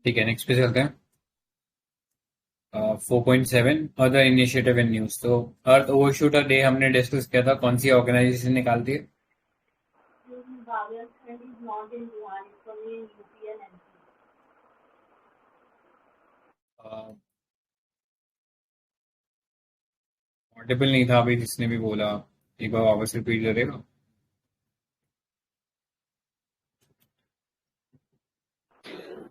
ठीक है, नेक्स्ट पे चलते हैं। 4.7 अदर इनिशिएटिव इन न्यूज। तो अर्थ ओवरशूटर डे हमने डिस्कस किया था, कौन सी ऑर्गेनाइजेशन निकालती है? ऑडिबल नहीं था अभी जिसने भी बोला, एक बार वापस रिपीट करेगा।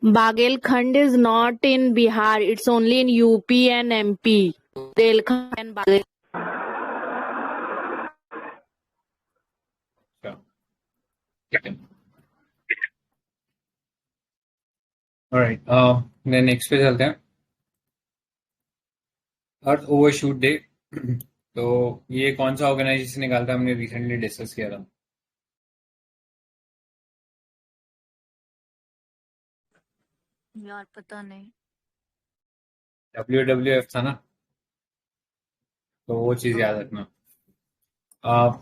Bagelkhand is not in Bihar, it's only in UP and MP. Bundelkhand and Bagel. अच्छा, ठीक है, ऑलराइट, नेक्स्ट पे चलते हैं। अर्थ ओवरशूट डे तो ये कौन सा ऑर्गेनाइजेशन निकालता है, हमने रिसेंटली डिस्कस किया था। यार पता नहीं। WWF था ना, तो वो चीज याद रखना।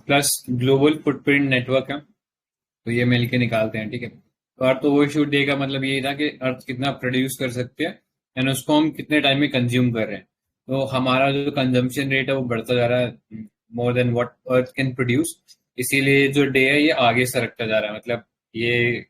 प्लस ग्लोबल फुटप्रिंट नेटवर्क है, तो ये मिलके निकालते हैं। ठीक है, तो अर्थ ओवरशूट डे का मतलब ये था कि अर्थ कितना प्रोड्यूस कर सकते हैं एंड उसको हम कितने टाइम में कंज्यूम कर रहे हैं। तो हमारा जो कंजम्पशन रेट है वो बढ़ता जा रहा है, more than what earth can produce, इसीलिए जो डे है ये आगे सरकता जा रहा है। मतलब ये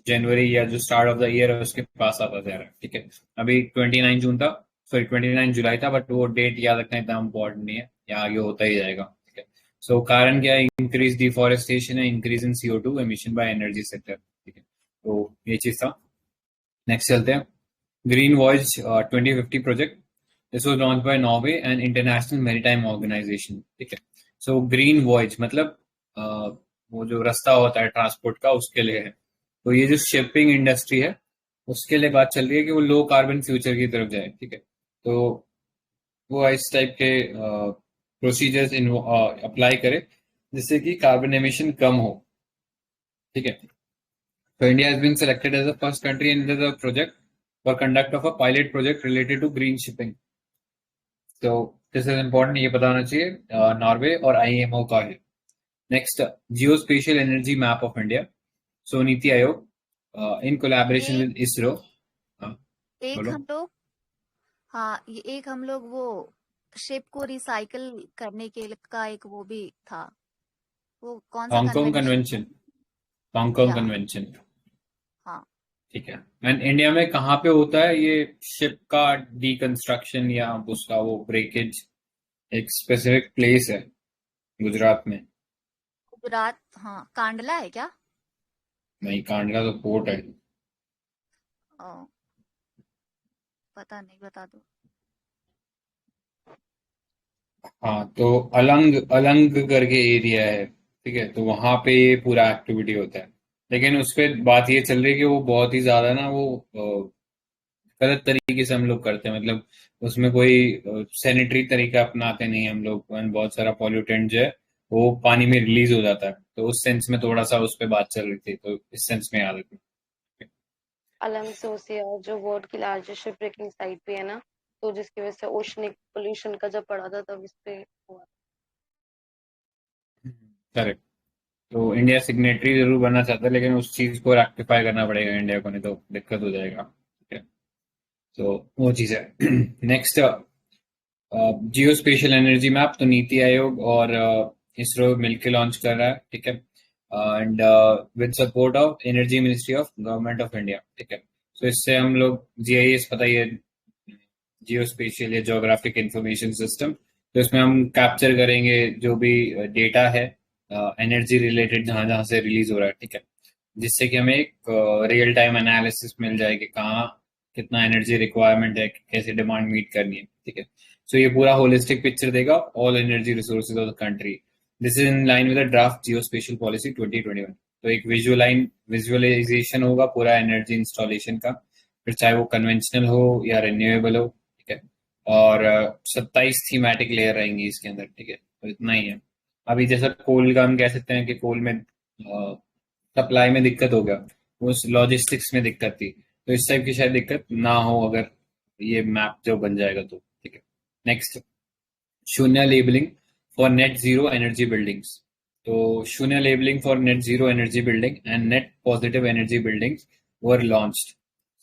जनवरी या जो स्टार्ट ऑफ द ईयर है उसके पास आता जा रहा है। ठीक है, अभी 29 जून था, सॉरी 29 जुलाई था, बट वो डेट याद रखना इतना इम्पोर्टेंट नहीं है, या आगे होता ही जाएगा। ठीक है, सो कारण क्या है? इंक्रीज डिफॉरेस्टेशन है, increase in CO2 emission by energy sector. ठीक है, तो ये चीज था। नेक्स्ट चलते हैं, green voyage 2050 project. This was launch by Norway and international maritime organisation. ठीक है, सो ग्रीन वॉयज मतलब वो जो रास्ता होता है ट्रांसपोर्ट का, उसके लिए है। तो ये जो शिपिंग इंडस्ट्री है उसके लिए बात चल रही है कि वो लो कार्बन फ्यूचर की तरफ जाए। ठीक है, तो वो इस टाइप के प्रोसीजर्स अप्लाई करे जिससे कि कार्बन एमिशन कम हो। ठीक है, तो India has been selected as the first country in the project for conduct of a pilot project related to green shipping. तो दिस इज इम्पोर्टेंट, ये पता होना चाहिए। नॉर्वे और IMO का है। Next, geo spatial energy map of India. So NITI Aayog in collaboration with ISRO. एक बोलो। हम लोग, हाँ, ये एक हम लोग वो शिप को रिसाइकल करने के का एक वो भी था, वो कौन सा हांगकांग कन्वेंशन, हांगकांग या कन्वेंशन। हाँ, ठीक है, एंड इंडिया में कहाँ पे होता है ये शिप का डिकंस्ट्रक्शन या उसका वो ब्रेकेज? एक स्पेसिफिक प्लेस है गुजरात में। गुजरात, हाँ, कांडला है क्या? नहीं, कांडला तो पोर्ट है। ओ, पता नहीं, बता दो। हाँ, तो अलंग अलंग करके एरिया है, ठीक है, तो वहां पे ये पूरा एक्टिविटी होता है। लेकिन उस पे बात ये चल रही है कि वो बहुत ही ज्यादा ना वो गलत तरीके से हम लोग करते हैं, मतलब उसमें कोई सैनिटरी तरीका अपनाते नहीं हम लोग, and बहुत सारा पॉल्यूटेंट जो है वो पानी में रिलीज हो जाता है। तो उस सेंस में थोड़ा सा उस पे बात चल रही थी, तो इस सेंस में याद रखना। अलंग जो वर्ल्ड की लार्जेस्ट शिप ब्रेकिंग साइट भी है ना, तो जिसकी वजह से ओशनिक पोल्यूशन का जब पड़ा था तब इस पे हुआ। करेक्ट। तो इंडिया सिग्नेटरी जरूर बनना चाहता है, लेकिन उस चीज को रेक्टिफाई करना पड़ेगा इंडिया को, नहीं तो दिक्कत हो जाएगा, ठीक है। तो वो चीज है। नेक्स्ट, जियो स्पेशल एनर्जी मैप, तो नीति आयोग और इसरो मिलकर लॉन्च कर रहा है, ठीक है, and with support of energy ministry of government of India, ठीक है। तो इससे हम लोग जीआईएस, पता ही है, जियो स्पेशियल या जोग्राफिक इंफॉर्मेशन सिस्टम, तो इसमें हम कैप्चर करेंगे जो भी डेटा है एनर्जी रिलेटेड, जहां जहां से रिलीज हो रहा है, ठीक है, जिससे कि हमें एक रियल टाइम एनालिसिस मिल जाए कि कहाँ कितना एनर्जी रिक्वायरमेंट है, कैसे डिमांड मीट करनी है, ठीक है। सो ये पूरा होलिस्टिक पिक्चर देगा all energy resources of the country. This is in line with the draft Jio special policy 2021। तो एक विजुअलाइजेशन होगा पूरा एनर्जी इंस्टॉलेशन का, फिर चाहे वो कन्वेंशनल हो या रिन्यूएबल हो, ठीक है। और 27 थीमेटिक लेयर रहेंगी इसके अंदर, ठीक है, तो इतना ही है। अभी जैसा कोल का हम कह सकते हैं कि कोल में सप्लाई में दिक्कत हो गया, उस लॉजिस्टिक्स में दिक्कत थी, तो इस टाइप की शायद दिक्कत ना हो अगर ये मैप जो बन जाएगा तो, ठीक है। Next, Shunya labelling for net zero energy buildings. तो Shunya labelling for net zero energy building and net positive energy buildings were launched.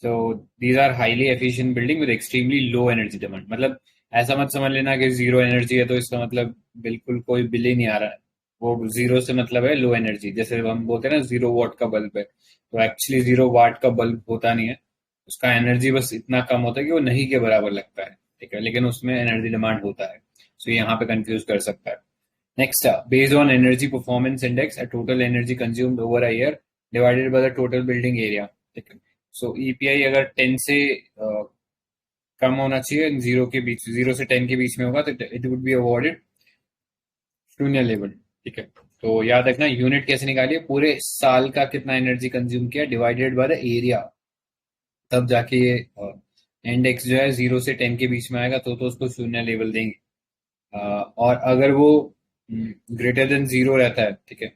So these are highly efficient building with extremely low energy demand. मतलब ऐसा मत समझ लेना कि zero energy है तो इसका मतलब बिल्कुल कोई बिल ही नहीं आ रहा है। वो जीरो से मतलब है लो एनर्जी, जैसे हम बोलते हैं ना 0 वाट का बल्ब है, तो एक्चुअली 0 वाट का बल्ब होता नहीं है, उसका एनर्जी बस इतना कम होता है कि वो नहीं के बराबर लगता है, ठीक है, लेकिन उसमें एनर्जी डिमांड होता है। सो यहाँ पे कंफ्यूज कर सकता है। Next, based on energy performance index, total energy consumed over a year divided by the total building area, ठीक है। सो ईपीआई अगर 10 से कम होना चाहिए, जीरो के बीच, 0 से 10 के बीच में होगा, तो इट वुड बी अवॉर्डेड शून्य लेवल, ठीक है। तो याद रखना यूनिट कैसे निकालिए, पूरे साल का कितना एनर्जी कंज्यूम किया डिवाइडेड बाय द एरिया, तब जाके ये इंडेक्स जो है 0 से 10 के बीच में आएगा, तो उसको शून्य लेवल देंगे। और अगर वो ग्रेटर देन जीरो रहता है, ठीक है,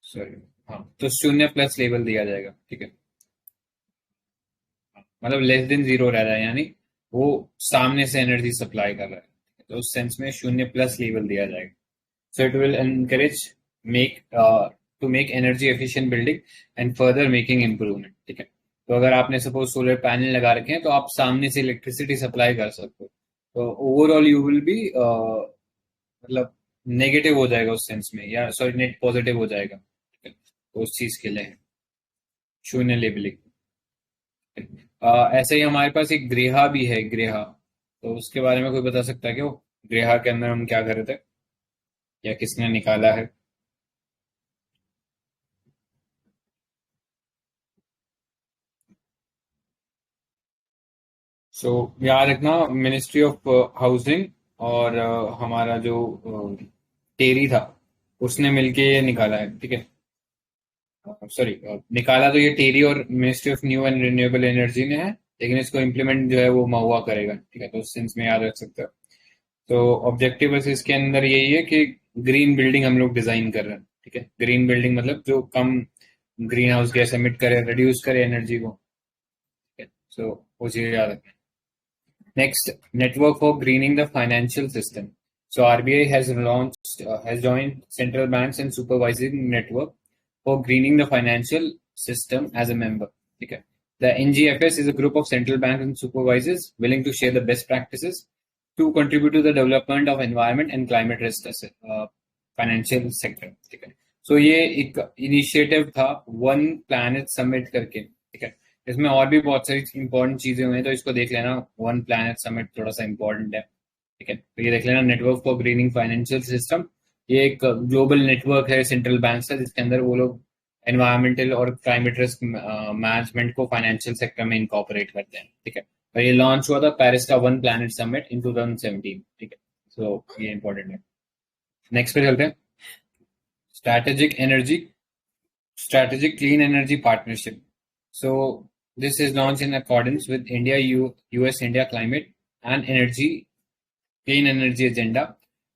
सॉरी, हाँ, तो शून्य प्लस लेवल दिया जाएगा, ठीक है। मतलब लेस देन जीरो रह रहा है, यानी वो सामने से एनर्जी सप्लाई कर रहा है, तो उस सेंस में शून्य प्लस लेवल दिया जाएगा। So it will encourage make to make energy efficient building and further making improvement, ठीक है। तो अगर आपने सपोज सोलर पैनल लगा रखे हैं तो आप सामने से इलेक्ट्रिसिटी सप्लाई कर सकते हो, तो ओवरऑल यू विल बी मतलब नेगेटिव हो जाएगा उस सेंस में, या सॉरी नेट पॉजिटिव हो जाएगा, ठीक है। तो उस चीज के लिए है शून्य लेबलिंग। ऐसे ही हमारे पास एक ग्रेहा भी है, ग्रेहा, तो उसके बारे में कोई बता सकता है कि वो ग्रेहा के अंदर हम क्या कर रहे थे या किसने निकाला है? सो याद रखना मिनिस्ट्री ऑफ हाउसिंग और हमारा जो टेरी था उसने मिलके ये निकाला है, ठीक है। सॉरी, निकाला तो ये टेरी और ministry of new and renewable energy ने है, लेकिन इसको इम्प्लीमेंट जो है वो महुआ करेगा, ठीक है, तो उस सेंस में याद रख सकते हो। तो ऑब्जेक्टिव बस इसके अंदर यही है कि ग्रीन बिल्डिंग हम लोग डिजाइन कर रहे हैं, ठीक है। ग्रीन बिल्डिंग मतलब जो कम ग्रीन हाउस गैस एमिट करे, रिड्यूस करे एनर्जी को, ठीक है। सो वो चीज याद रखें। Next, network for greening the financial system. So RBI has joined central banks and supervising network for greening the financial system as a member. Okay. The NGFS is a group of central banks and supervisors willing to share the best practices to contribute to the development of environment and climate risk financial sector. ठीक है. So ये एक initiative था one planet summit करके, ठीक है। इसमें और भी बहुत सारी इंपॉर्टेंट चीजें हुई हैं, तो इसको देख लेना, वन प्लैनेट समिट थोड़ा सा इंपॉर्टेंट है, ठीक है। तो ये देख लेना, network for grinning financial system, ये एक ग्लोबल नेटवर्क है सेंट्रल बैंक का, जिसके अंदर वो लोग एनवायरमेंटल और क्लाइमेट रिस्क मैनेजमेंट को फाइनेंशियल सेक्टर में इनकॉर्पोरेट करते हैं, ठीक है। और ये लॉन्च हुआ था पेरिस का वन प्लैनेट समिट इन 2017, ठीक है। सो ये इंपॉर्टेंट है। नेक्स्ट पे चलते हैं। Strategic Clean Energy Partnership. So this is launched in accordance with US India Climate and Clean Energy Agenda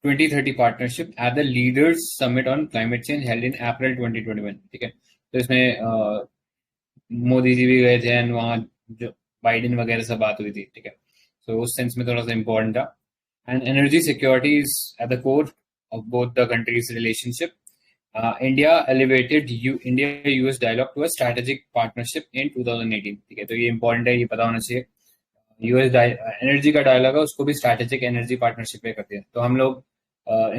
2030 Partnership at the Leaders Summit on Climate Change held in April 2021, ठीक है। तो इसमें मोदी जी भी गए थे एंड वहाँ जो बाइडेन वगैरह से बात हुई थी, ठीक है। तो उस सेंस में थोड़ा सा इम्पोर्टेंट था। And energy security is at the core of both the countries relationship. India elevated India-US dialogue to a strategic partnership in 2018, ठीक है। तो ये इंपॉर्टेंट है, ये पता होना चाहिए। यूएस एनर्जी का डायलॉग है उसको भी स्ट्रैटेजिक एनर्जी पार्टनरशिप पे करते हैं। तो हम लोग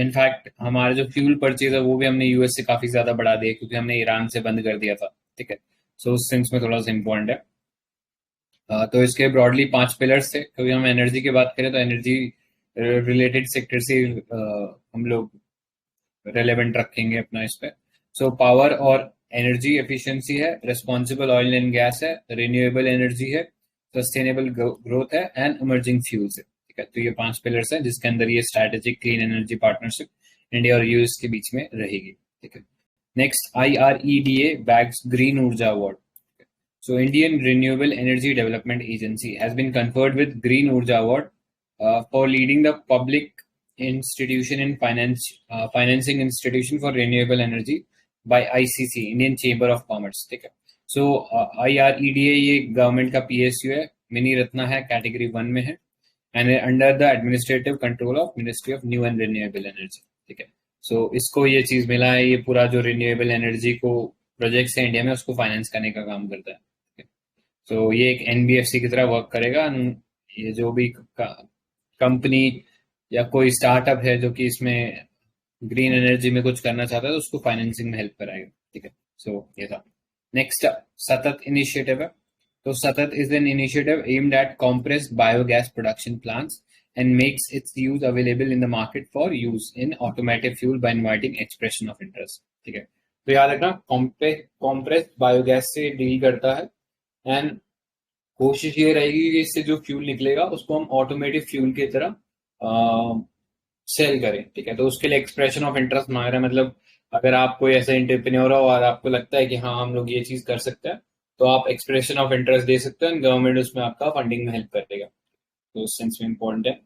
इनफैक्ट हमारे जो फ्यूल परचेज है वो भी हमने यूएस से काफी ज्यादा बढ़ा दिया क्योंकि हमने ईरान से बंद कर दिया था, ठीक है। सो उस सेंस में थोड़ा सा इम्पोर्टेंट है। तो इसके ब्रॉडली 5 पिलर्स थे। कभी हम एनर्जी की बात करें तो एनर्जी रिलेटेड सेक्टर से हम लोग रेलेवेंट रखेंगे अपना इस पे। सो पावर और एनर्जी एफिशिएंसी है, रिस्पॉन्सिबल ऑयल एंड गैस है, रिन्यूएबल एनर्जी है, सस्टेनेबल ग्रोथ है एंड इमर्जिंग फ्यूल्स है, ठीक है। तो ये 5 पिलर्स हैं जिसके अंदर ये strategic clean energy partnership India और यूएस के बीच में रहेगी, ठीक है। नेक्स्ट, IREDA बैग्स ग्रीन ऊर्जा award. So Indian Renewable Energy Development Agency has been conferred with Green Urja Award for leading the public institution in financing institution for renewable energy by ICC, Indian Chamber of Commerce, ठीक है। So IREDA ये government का PSU है, mini Ratna है, category 1 में है and under the administrative control of ministry of new and renewable energy, ठीक है। सो इसको ये चीज मिला है, ये पूरा जो रिन्यूएबल एनर्जी को प्रोजेक्ट्स है इंडिया में उसको फाइनेंस करने का काम करता है। तो ये एक NBFC की तरह वर्क करेगा। ये जो भी कंपनी या कोई स्टार्टअप है जो कि इसमें ग्रीन एनर्जी में कुछ करना चाहता है तो उसको फाइनेंसिंग में हेल्प कराएगा, ठीक है। सो ये था। नेक्स्ट, सतत इनिशिएटिव है। तो सतत is an initiative aimed at compressed biogas production plants and makes its use available in the market for use in automotive fuel by inviting expression of interest, ठीक है। तो याद रखना, compressed बायोगैस से डील करता है एंड कोशिश ये रहेगी कि इससे जो फ्यूल निकलेगा उसको हम ऑटोमेटिक फ्यूल की तरह सेल करें, ठीक है। तो उसके लिए एक्सप्रेशन ऑफ इंटरेस्ट मांग रहे हैं, मतलब अगर आप कोई ऐसा एंटरप्रेन्योर हो और आपको लगता है कि हाँ हम लोग ये चीज कर सकते हैं तो आप एक्सप्रेशन ऑफ इंटरेस्ट दे सकते हैं, गवर्नमेंट उसमें आपका फंडिंग में हेल्प कर देगा। तो उस सेंस में इम्पोर्टेंट है।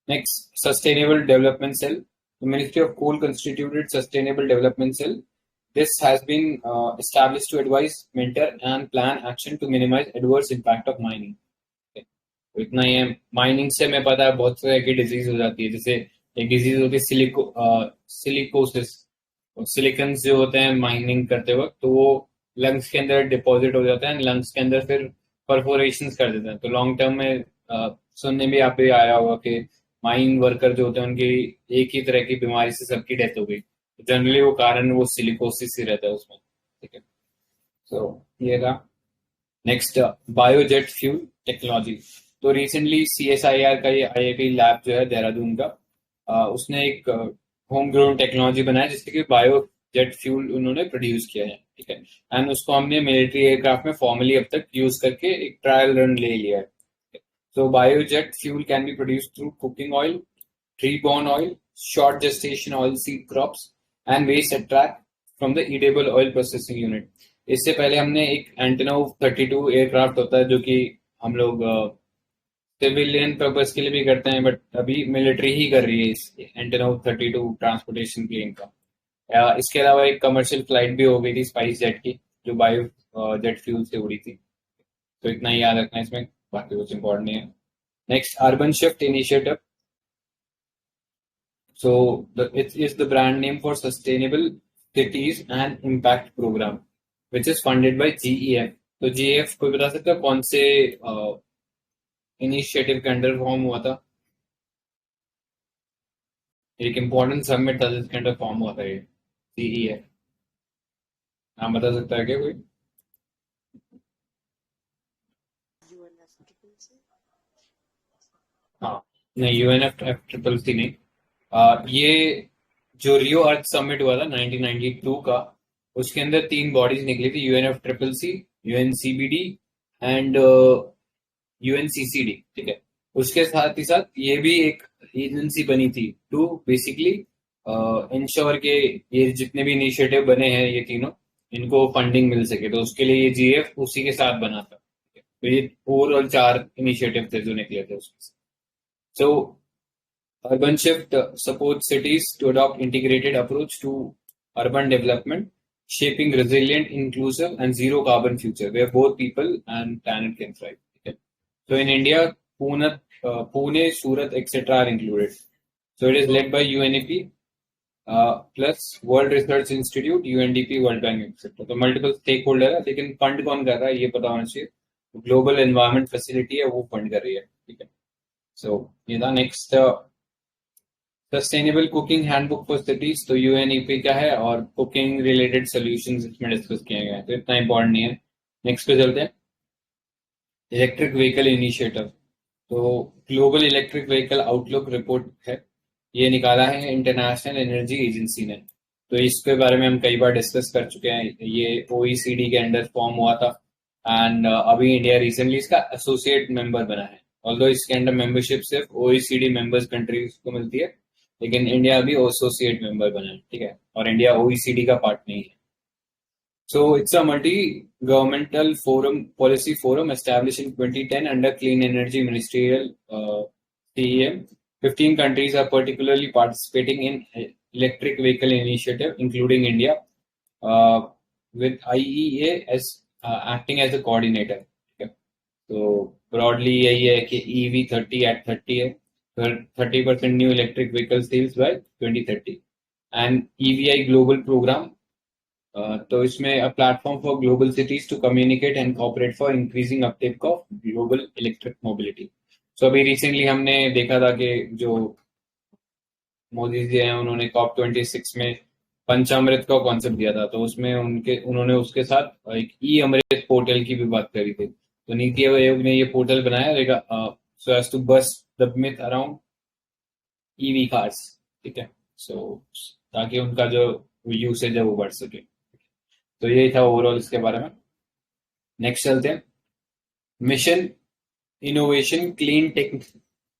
Next, sustainable development cell. Ministry of coal constituted sustainable development cell. This has been established to advise, mentor and plan action to minimize adverse impact of mining. Okay. तो इतना ही है। Mining से मैं पता है बहुत तरह की डिजीज हो जाती है, जैसे एक डिजीज होती है सिलिकोसिस। सिलिकन्स जो होते हैं माइनिंग करते वक्त तो वो लंग्स के अंदर डिपॉजिट हो जाता है एंड लंग्स के अंदर फिर परफोरेशन कर देते हैं। तो लॉन्ग टर्म में सुनने में आप भी आया होगा कि माइन वर्कर जो होते हैं उनकी एक ही तरह की बीमारी से सबकी डेथ हो गई। जनरली वो कारण वो सिलिकोसिस ही रहता है उसमें, ठीक है। सो ये था। Next, biojet fuel technology. तो रिसेंटली CSIR का ये IIT लैब जो है देहरादून का, उसने एक होम ग्रोन टेक्नोलॉजी बनाया जिससे कि बायोजेट फ्यूल उन्होंने प्रोड्यूस किया है, ठीक है। एंड उसको हमने मिलिट्री एयरक्राफ्ट में फॉर्मली अब तक यूज करके एक ट्रायल रन ले लिया है। So biojet fuel can be produced through cooking oil, tree-borne oil, short gestation oil seed crops and waste extract from the edible oil processing unit. इससे पहले हमने एक एंटेनोव 32 एयरक्राफ्ट होता है जो कि हम लोग सिविलियन पर्पस के लिए भी करते हैं, बट अभी मिलिट्री ही कर रही है इस एंटेनोव 32 ट्रांसपोर्टेशन प्लेन का। इसके अलावा एक कमर्शियल फ्लाइट भी हो गई थी स्पाइस जेट की जो बायो जेट फ्यूल से उड़ी थी। तो इतना ही याद रखना इसमें, बाकी कुछ इंपॉर्टेंट नहीं है। Next, urban shift initiative. So it is the brand name for sustainable cities and impact program which is funded by GEF. तो GEF कोई बता सकता है कौन से इनिशिएटिव के अंडर फॉर्म हुआ था? एक इम्पोर्टेंट समिट था जिसके अंडर फॉर्म हुआ था ये GEF। नाम बता सकता है क्या कोई? हाँ नहीं, UNFCCC नहीं। ये जो रियो अर्थ समिट हुआ था 1992 का, उसके अंदर 3 बॉडीज निकली थी, UNFCCC, UNCBD एंड UNCCD, ठीक है। उसके साथ ही साथ ये भी एक एजेंसी बनी थी टू बेसिकली इंश्योर के ये जितने भी इनिशिएटिव बने हैं ये तीनों, इनको फंडिंग मिल सके, तो उसके लिए ये GF उसी के साथ बना था। तो ये ओवरऑल 4 इनिशिएटिव थे जो निकले थे उसमें। सो urban shift supports cities to adopt integrated approach to urban development, shaping resilient, inclusive, and zero carbon future where both people and planet can thrive. Okay. So in India, Pune, Surat, etc. are included. So it is led by UNEP plus World Research Institute, UNDP, World Bank, etc. तो multiple stakeholder है, लेकिन fund कौन कर रहा है ये पता होना चाहिए। ग्लोबल एनवायरमेंट फैसिलिटी है वो फंड कर रही है, ठीक है। सो ये था next sustainable cooking handbook for cities, तो UNEP का है और कुकिंग रिलेटेड सॉल्यूशंस इसमें डिस्कस किए गए हैं, तो इतना इंपॉर्टेंट नहीं है। नेक्स्ट पे चलते हैं, इलेक्ट्रिक व्हीकल इनिशिएटिव। तो global electric vehicle outlook report है, ये निकाला है इंटरनेशनल एनर्जी एजेंसी ने। तो इसके बारे में हम कई बार डिस्कस कर चुके हैं, ये OECD के अंडर फॉर्म हुआ था एंड अभी इंडिया रिसेंटली इसका एसोसिएट मेंबर बना है। ऑल्दो इसके अंडर मेंबरशिप सिर्फ OECD मेंबर्स कंट्रीज को मिलती है, लेकिन इंडिया अभी एसोसिएट मेंबर बना है, ठीक है, और इंडिया OECD का पार्ट नहीं है। So it's a multi-governmental forum, policy forum established in 2010 under Clean Energy Ministerial CEM. 15 countries are particularly participating in electric vehicle initiative, including India, with IEA as acting as a coordinator. Okay. So broadly यही है कि EV 30 at 30 है, 30% new electric vehicle sales by 2030, and EVI global program. तो इसमें a platform for global cities to communicate and cooperate for increasing uptake of global electric mobility. So अभी recently हमने देखा था कि जो मोदी जी हैं उन्होंने COP26 में पंचामृत का कॉन्सेप्ट दिया था, तो उसमें उन्होंने उसके साथ एक अमृत पोर्टल की भी बात करी थी। तो नीति आयोग ने ये पोर्टल बनाया रहेगा so as to bust the myth around EV cars, ठीक है, so ताकि उनका जो यूसेज है वो बढ़ सके। तो यही था ओवरऑल इसके बारे में। नेक्स्ट चलते हैं, mission innovation clean tech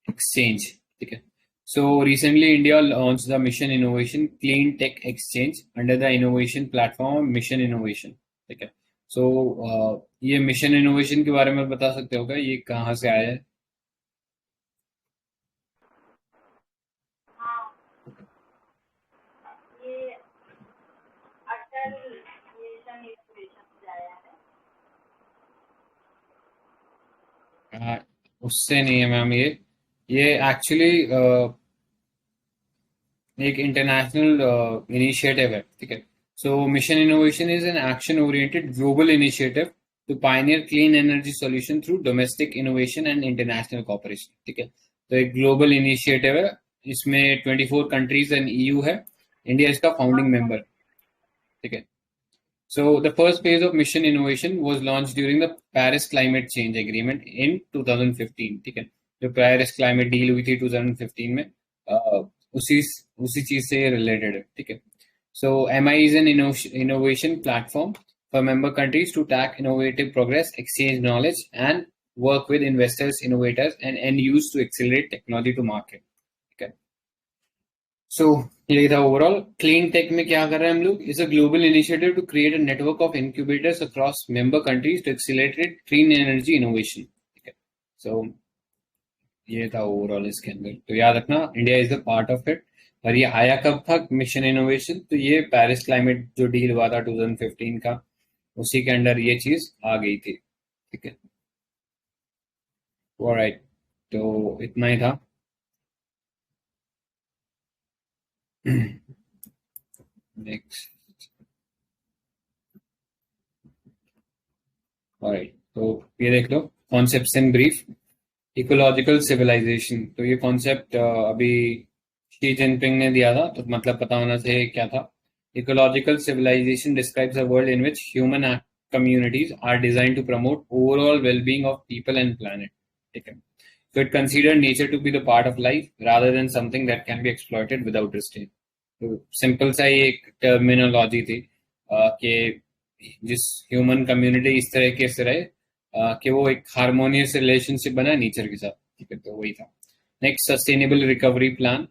exchange, ठीक है। So recently India launch the mission innovation clean tech exchange under the innovation platform mission innovation, ठीक है। सो ये मिशन इनोवेशन के बारे में बता सकते हो क्या, ये कहाँ से आया है? उससे नहीं है मैम, ये एक्चुअली एक इंटरनेशनल इनिशिएटिव है, ठीक है। So mission innovation is an action oriented global initiative to pioneer clean energy solution through domestic innovation and international cooperation, ठीक है। तो एक ग्लोबल इनिशिएटिव है, इसमें 24 कंट्रीज एंड EU है, इंडिया इसका फाउंडिंग मेंबर, ठीक है। So the first phase of mission innovation was launched during the Paris Climate Change Agreement in 2015, ठीक है। जो पेरिस क्लाइमेट डील हुई थी 2015 में, उसी चीज से रिलेटेड है, ठीक है। So MI is an innovation platform for member countries to track innovative progress, exchange knowledge, and work with investors, innovators, and end use to accelerate technology to market, ठीक है। So यही था ओवरऑल। क्लीन टेक में क्या कर रहे हैं हम लोग, is a global initiative to create a network of incubators across member countries to accelerate clean energy innovation, ठीक है। सो ये था ओवरऑल इसके अंदर। तो याद रखना India is the part of it. और ये आया कब था मिशन इनोवेशन, तो ये पेरिस क्लाइमेट जो डील हुआ था 2015 का, उसी के अंडर ये चीज आ गई थी, ठीक है। ऑलराइट, तो इतना ही था। नेक्स्ट, ऑलराइट, तो ये देख लो concepts in brief. Ecological civilization, तो ये कॉन्सेप्ट अभी शी जिनपिंग ने दिया था, तो मतलब पता होना चाहिए क्या था। Ecological civilisation describes a world in which human communities are designed to promote overall well-being of people and planet, ठीक है। So it considered nature to be the part of life rather than something that can be exploited without restraint. तो simple सा ही एक terminology थी कि जिस human community इस तरीके से रहे कि वो एक हार्मोनियस रिलेशनशिप बना नेचर के साथ, ठीक है, तो वही था. Next, sustainable recovery plan.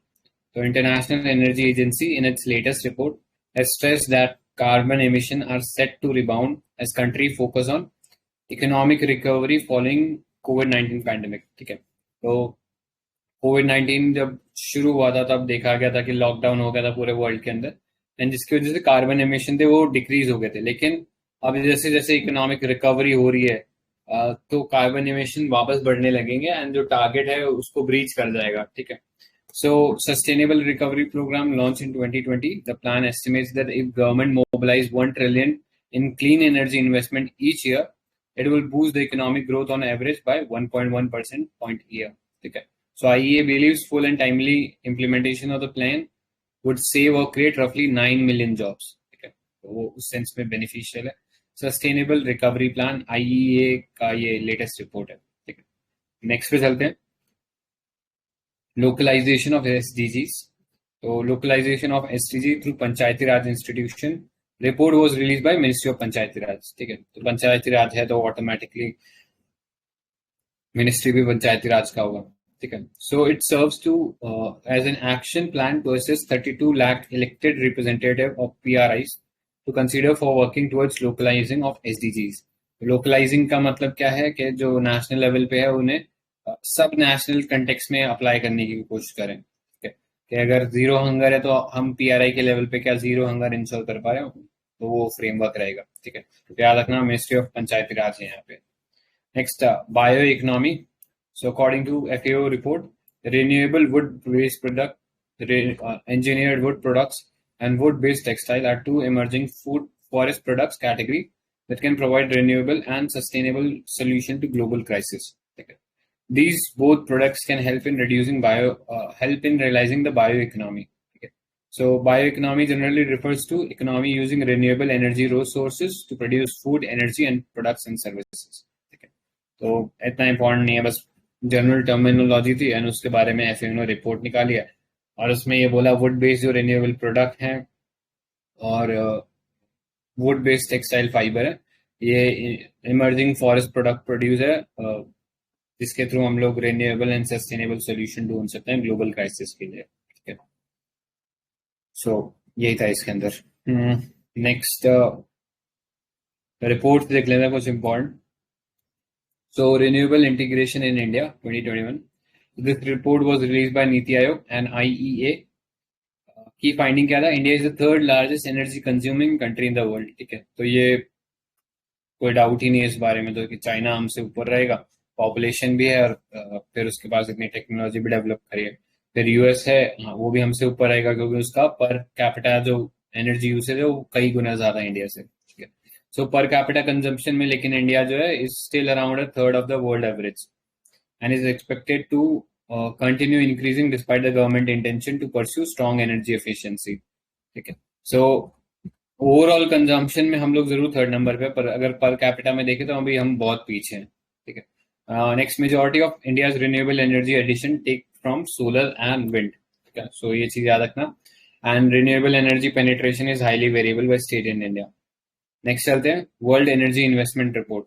तो international energy agency in its latest report has stressed that carbon emission are set to rebound as country focus on economic recovery following COVID-19 pandemic. ठीक है, तो कोविड-19 जब शुरू हुआ था तब देखा गया था कि लॉकडाउन हो गया था पूरे वर्ल्ड के अंदर, एंड जिसकी वजह से कार्बन एमिशन थे वो डिक्रीज हो गए थे. लेकिन अब जैसे जैसे इकोनॉमिक रिकवरी हो रही है, तो कार्बन एमिशन वापस बढ़ने लगेंगे एंड जो टारगेट है उसको ब्रीच कर जाएगा. ठीक है, so sustainable recovery program launched in 2020. The plan estimates that if government mobilize 1 trillion in clean energy investment each year, it will boost the economic growth on average by 1.1% point year. Okay. So IEA believes full and timely implementation of the plan would save or create roughly 9 million jobs. Okay. तो वो उस sense में beneficial है. Sustainable recovery plan IEA का ये latest report है. ठीक है, नेक्स्ट पे चलते हैं. Localization of SDGs. So localization of SDG through Panchayati Raj institution report was released by Ministry of Panchayati Raj. ठीक है, तो पंचायती राज है तो ऑटोमेटिकली मिनिस्ट्री भी पंचायती राज का होगा. ठीक है, so it serves to as an action plan to assist 32 lakh elected representative of PRIs to consider for working towards localizing of SDGs. Localizing का मतलब क्या है कि जो नेशनल लेवल पे है उन्हें सब नेशनल कंटेक्स्ट में अप्लाई करने की कोशिश करें. ठीक है, कि अगर जीरो हंगर है तो हम PRI के लेवल पे क्या जीरो हंगर इंश्योर कर पा रहे हो, तो वो फ्रेमवर्क रहेगा. ठीक है, तो याद रखना मिनिस्ट्री ऑफ पंचायती राज है यहाँ पे. Next, bioeconomy. So according to FAO report, renewable wood based product, engineered wood products and wood based textile are two emerging food forest products category that can provide renewable and sustainable solution to global crisis. ठीक है, these both products can help in realizing the bioeconomy. Okay. So bioeconomy generally refers to economy using renewable energy resources to produce food, energy and products and services. Okay. तो इतना important नहीं है, बस general terminology थी and उसके बारे में FAO ने रिपोर्ट निकाली है और उसमें ये बोला वुड बेस्ड जो रिन्यूएबल प्रोडक्ट हैं और वुड बेस्ड टेक्सटाइल फाइबर है, ये इमर्जिंग फॉरेस्ट प्रोडक्ट प्रोड्यूस है जिसके थ्रू हम लोग रिन्यूएबल एंड सस्टेनेबल सोल्यूशन ढूंढ सकते हैं ग्लोबल क्राइसिस के लिए. ठीक है, सो यही था इसके अंदर. नेक्स्ट रिपोर्ट देख लेते हैं कुछ important. So renewable integration in India 2021. This report was released by NITI Aayog and IEA. की फाइंडिंग क्या था? India is the third largest energy consuming country in the world. ठीक है, तो ये कोई डाउट ही नहीं है इस बारे में तो कि चाइना हमसे ऊपर रहेगा, पॉपुलेशन भी है और फिर उसके पास इतनी टेक्नोलॉजी भी डेवलप करी है. फिर US है, हाँ, वो भी हमसे ऊपर रहेगा क्योंकि उसका पर कैपिटा जो एनर्जी यूसेज है वो कई गुना ज्यादा इंडिया से. ठीक है, सो पर कैपिटा कंजम्पशन में लेकिन इंडिया जो है is still around a third of the world average and is expected to continue increasing despite the government intention to pursue strong energy efficiency. ठीक है, सो ओवरऑल कंजम्पशन में हम लोग जरूर थर्ड नंबर पे, पर अगर पर कैपिटा में देखें तो अभी हम बहुत पीछे हैं. ठीक है, next, majority of India's renewable energy addition take from solar and wind. ठीक है, सो ये चीज याद रखना. And renewable energy penetration is highly variable by state in India. Next चलते हैं वर्ल्ड एनर्जी इन्वेस्टमेंट रिपोर्ट.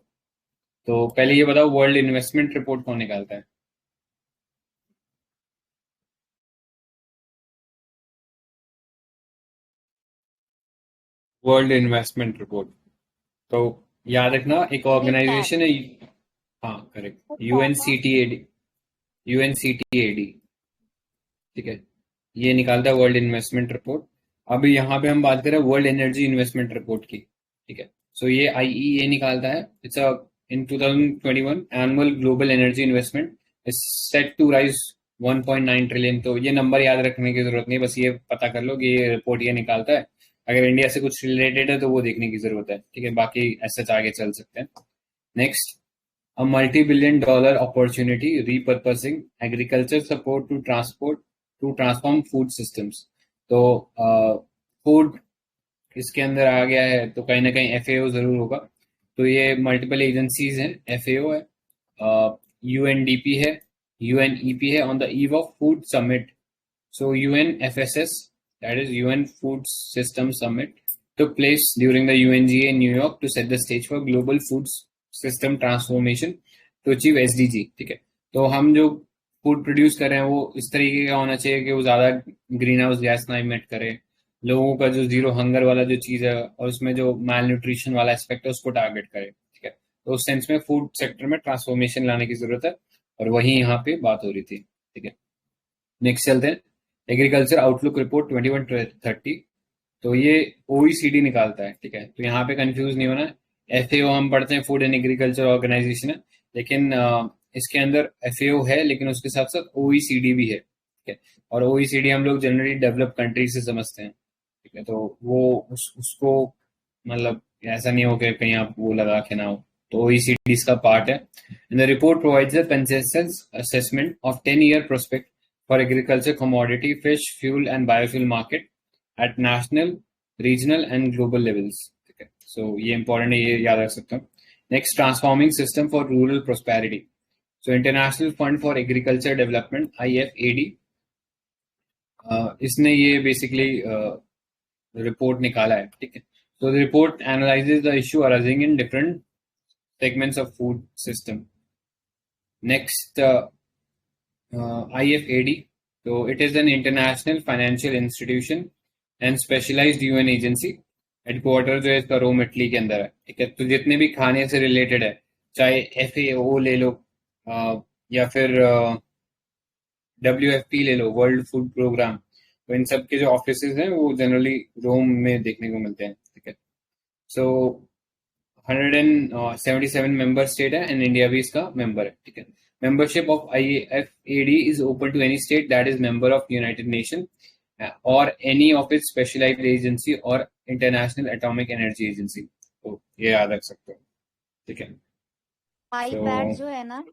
तो पहले ये बताओ वर्ल्ड इन्वेस्टमेंट रिपोर्ट कौन निकालता है? वर्ल्ड इन्वेस्टमेंट रिपोर्ट, तो याद रखना एक ऑर्गेनाइजेशन है. हाँ करेक्ट, UNCTAD. ठीक है, ये निकालता है वर्ल्ड इन्वेस्टमेंट रिपोर्ट. अब यहाँ पे हम बात करें वर्ल्ड एनर्जी इन्वेस्टमेंट रिपोर्ट की. ठीक है, सो ये IEA निकालता है. It's in 2021 annual global energy investment is set to rise 1.9 trillion. तो ये नंबर याद रखने की जरूरत नहीं, बस ये पता कर लो कि ये रिपोर्ट ये निकालता है. अगर इंडिया से कुछ रिलेटेड है तो वो देखने की जरूरत है. ठीक है, बाकी ऐसे आगे चल सकते हैं. Next, a multi-billion-dollar opportunity repurposing agriculture support to transform food systems. तो फूड इसके अंदर आ गया है तो कहीं ना कहीं FAO जरूर होगा. तो ये मल्टीपल एजेंसीज हैं, FAO है, UNDP है, UNEP है. On the eve of food summit, so UNFSS, that is UN Food System Summit, took place during the UNGA in New York to set the stage for global food system transformation to achieve SDG, ठीक है। तो हम जो food produce कर रहे हैं वो इस तरीके का होना चाहिए कि वो ज्यादा ग्रीन हाउस गैस ना इमिट करे, लोगों का जो जीरो हंगर वाला जो चीज है और उसमें जो माल न्यूट्रिशन वाला एस्पेक्ट है उसको टारगेट करे, ठीक है। तो उस सेंस में फूड सेक्टर में ट्रांसफॉर्मेशन लाने की जरूरत है, और वही यहाँ पे बात हो रही थी, ठीक है। नेक्स्ट चलते हैं, एग्रीकल्चर आउटलुक रिपोर्ट 2130। तो ये ओईसीडी निकालता है, ठीक है। तो यहाँ पे कंफ्यूज नहीं होना, एफएओ हम पढ़ते हैं, फूड एंड एग्रीकल्चर ऑर्गेनाइजेशन है, लेकिन इसके अंदर एफएओ है लेकिन उसके साथ साथ ओईसीडी भी है, ठीक है। और ओईसीडी हम लोग जनरली डेवलप कंट्री से समझते हैं, ठीक है। तो वो उसको मतलब ऐसा नहीं हो कि कहीं आप वो लगा के ना हो, तो ओईसीडी इसका पार्ट है। And the report provides the consensus assessment of 10-year prospect for agriculture, commodity, fish, fuel and biofuel market at national, regional and global levels, ठीक है। सो ये इंपॉर्टेंट है, ये याद रख सकते हो। Next, transforming system for rural prosperity. So international fund for agriculture development IFAD, इसने ये बेसिकली रिपोर्ट निकाला है, ठीक है। So the report analyzes the issue arising in different segments of food system. Next, IFAD. So it is an international financial institution and specialized UN agency. Headquarter जो है इसका Rome Italy के अंदर है, ठीक है। तो जितने भी खाने से रिलेटेड है, चाहे FAO ले लो या फिर WFP ले लो, वर्ल्ड फूड प्रोग्राम, तो इन सब के जो ऑफिसेज हैं वो जनरली रोम में देखने को मिलते हैं, ठीक है। सो 177 मेंबर स्टेट है एंड इंडिया भी इसका मेंबर है, ठीक है। Membership of IFAD is open to any state that is member of United Nation और any of its specialized agency और इंटरनेशनल एटॉमिक एनर्जी एजेंसी। तो ये याद रख सकते हो, ठीक है। आईपैड तो जो है ना,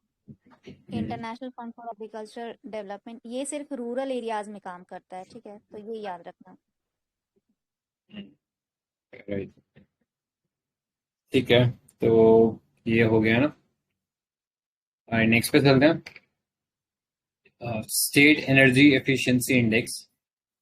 international fund for agriculture development, ये सिर्फ रूरल एरियाज में काम करता है, ठीक है। तो ये याद रखना। राइट, ठीक है। तो ये हो गया ना, नेक्स्ट पे चलते हैं, स्टेट एनर्जी एफिशिएंसी इंडेक्स।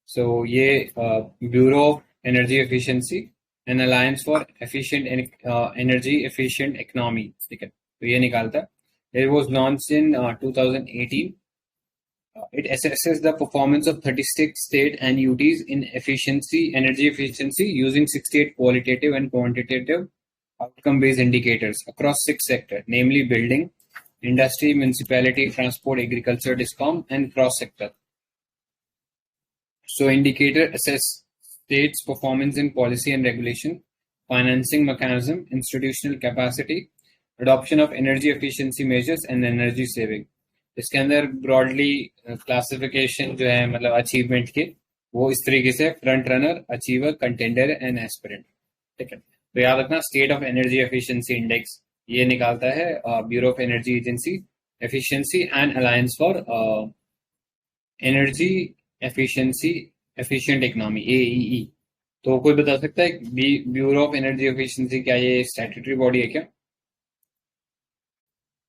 सो ये bureau of energy efficiency and alliance for efficient energy efficient economy, ठीक है। तो ये निकालता है। It was launched in 2018. It assesses the performance of 36 state and UTs in efficiency, energy efficiency using 68 qualitative and quantitative outcome-based indicators across 6 sectors, namely building, industry, municipality, transport, agriculture, discom, and cross-sector. So indicator assess states' performance in policy and regulation, financing mechanism, institutional capacity, adoption of energy efficiency measures, and energy saving. इसके अंदर broadly classification जो है मतलब achievement के, वो इस तरीके से front runner, achiever, contender and aspirant, ठीक है। तो याद रखना, state of energy efficiency index ये निकालता है bureau of energy agency, efficiency and alliance for energy efficiency efficient economy, AEE। तो कोई बता सकता है ब्यूरो ऑफ एनर्जी एफिशिएंसी क्या ये स्टैट्यूटरी बॉडी है क्या?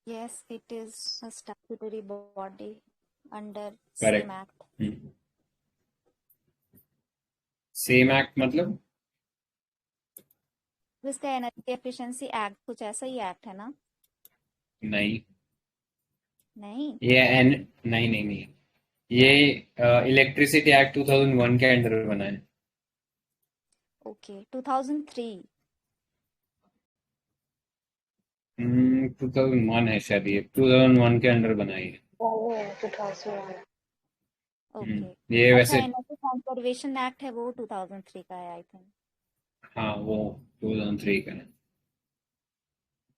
Yes, it is a statutory body under correct. same act. Same act मतलब? जिसका एनर्जी एफिशिएंसी एक्ट कुछ ऐसा ही एक्ट है ना? नहीं, नहीं, ये नहीं नहीं नहीं, ये इलेक्ट्रिसिटी एक्ट 2001 के अंडर बना है। ओके, 2003। 2001 है शायद, ये 2001 के अंडर बना है। 2001। ओके, ये अच्छा, वैसे एनर्जी कंजर्वेशन एक्ट है वो 2003 का है आई थिंक। हाँ, वो 2003 का है,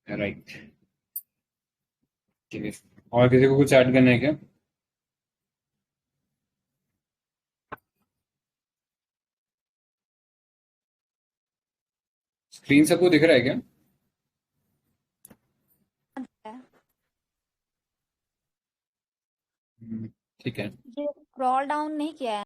राइट। ठीक है, और किसी को कुछ ऐड करना है क्या? स्क्रीन सबको दिख रहा है क्या? ठीक है। ये क्रॉल डाउन नहीं किया है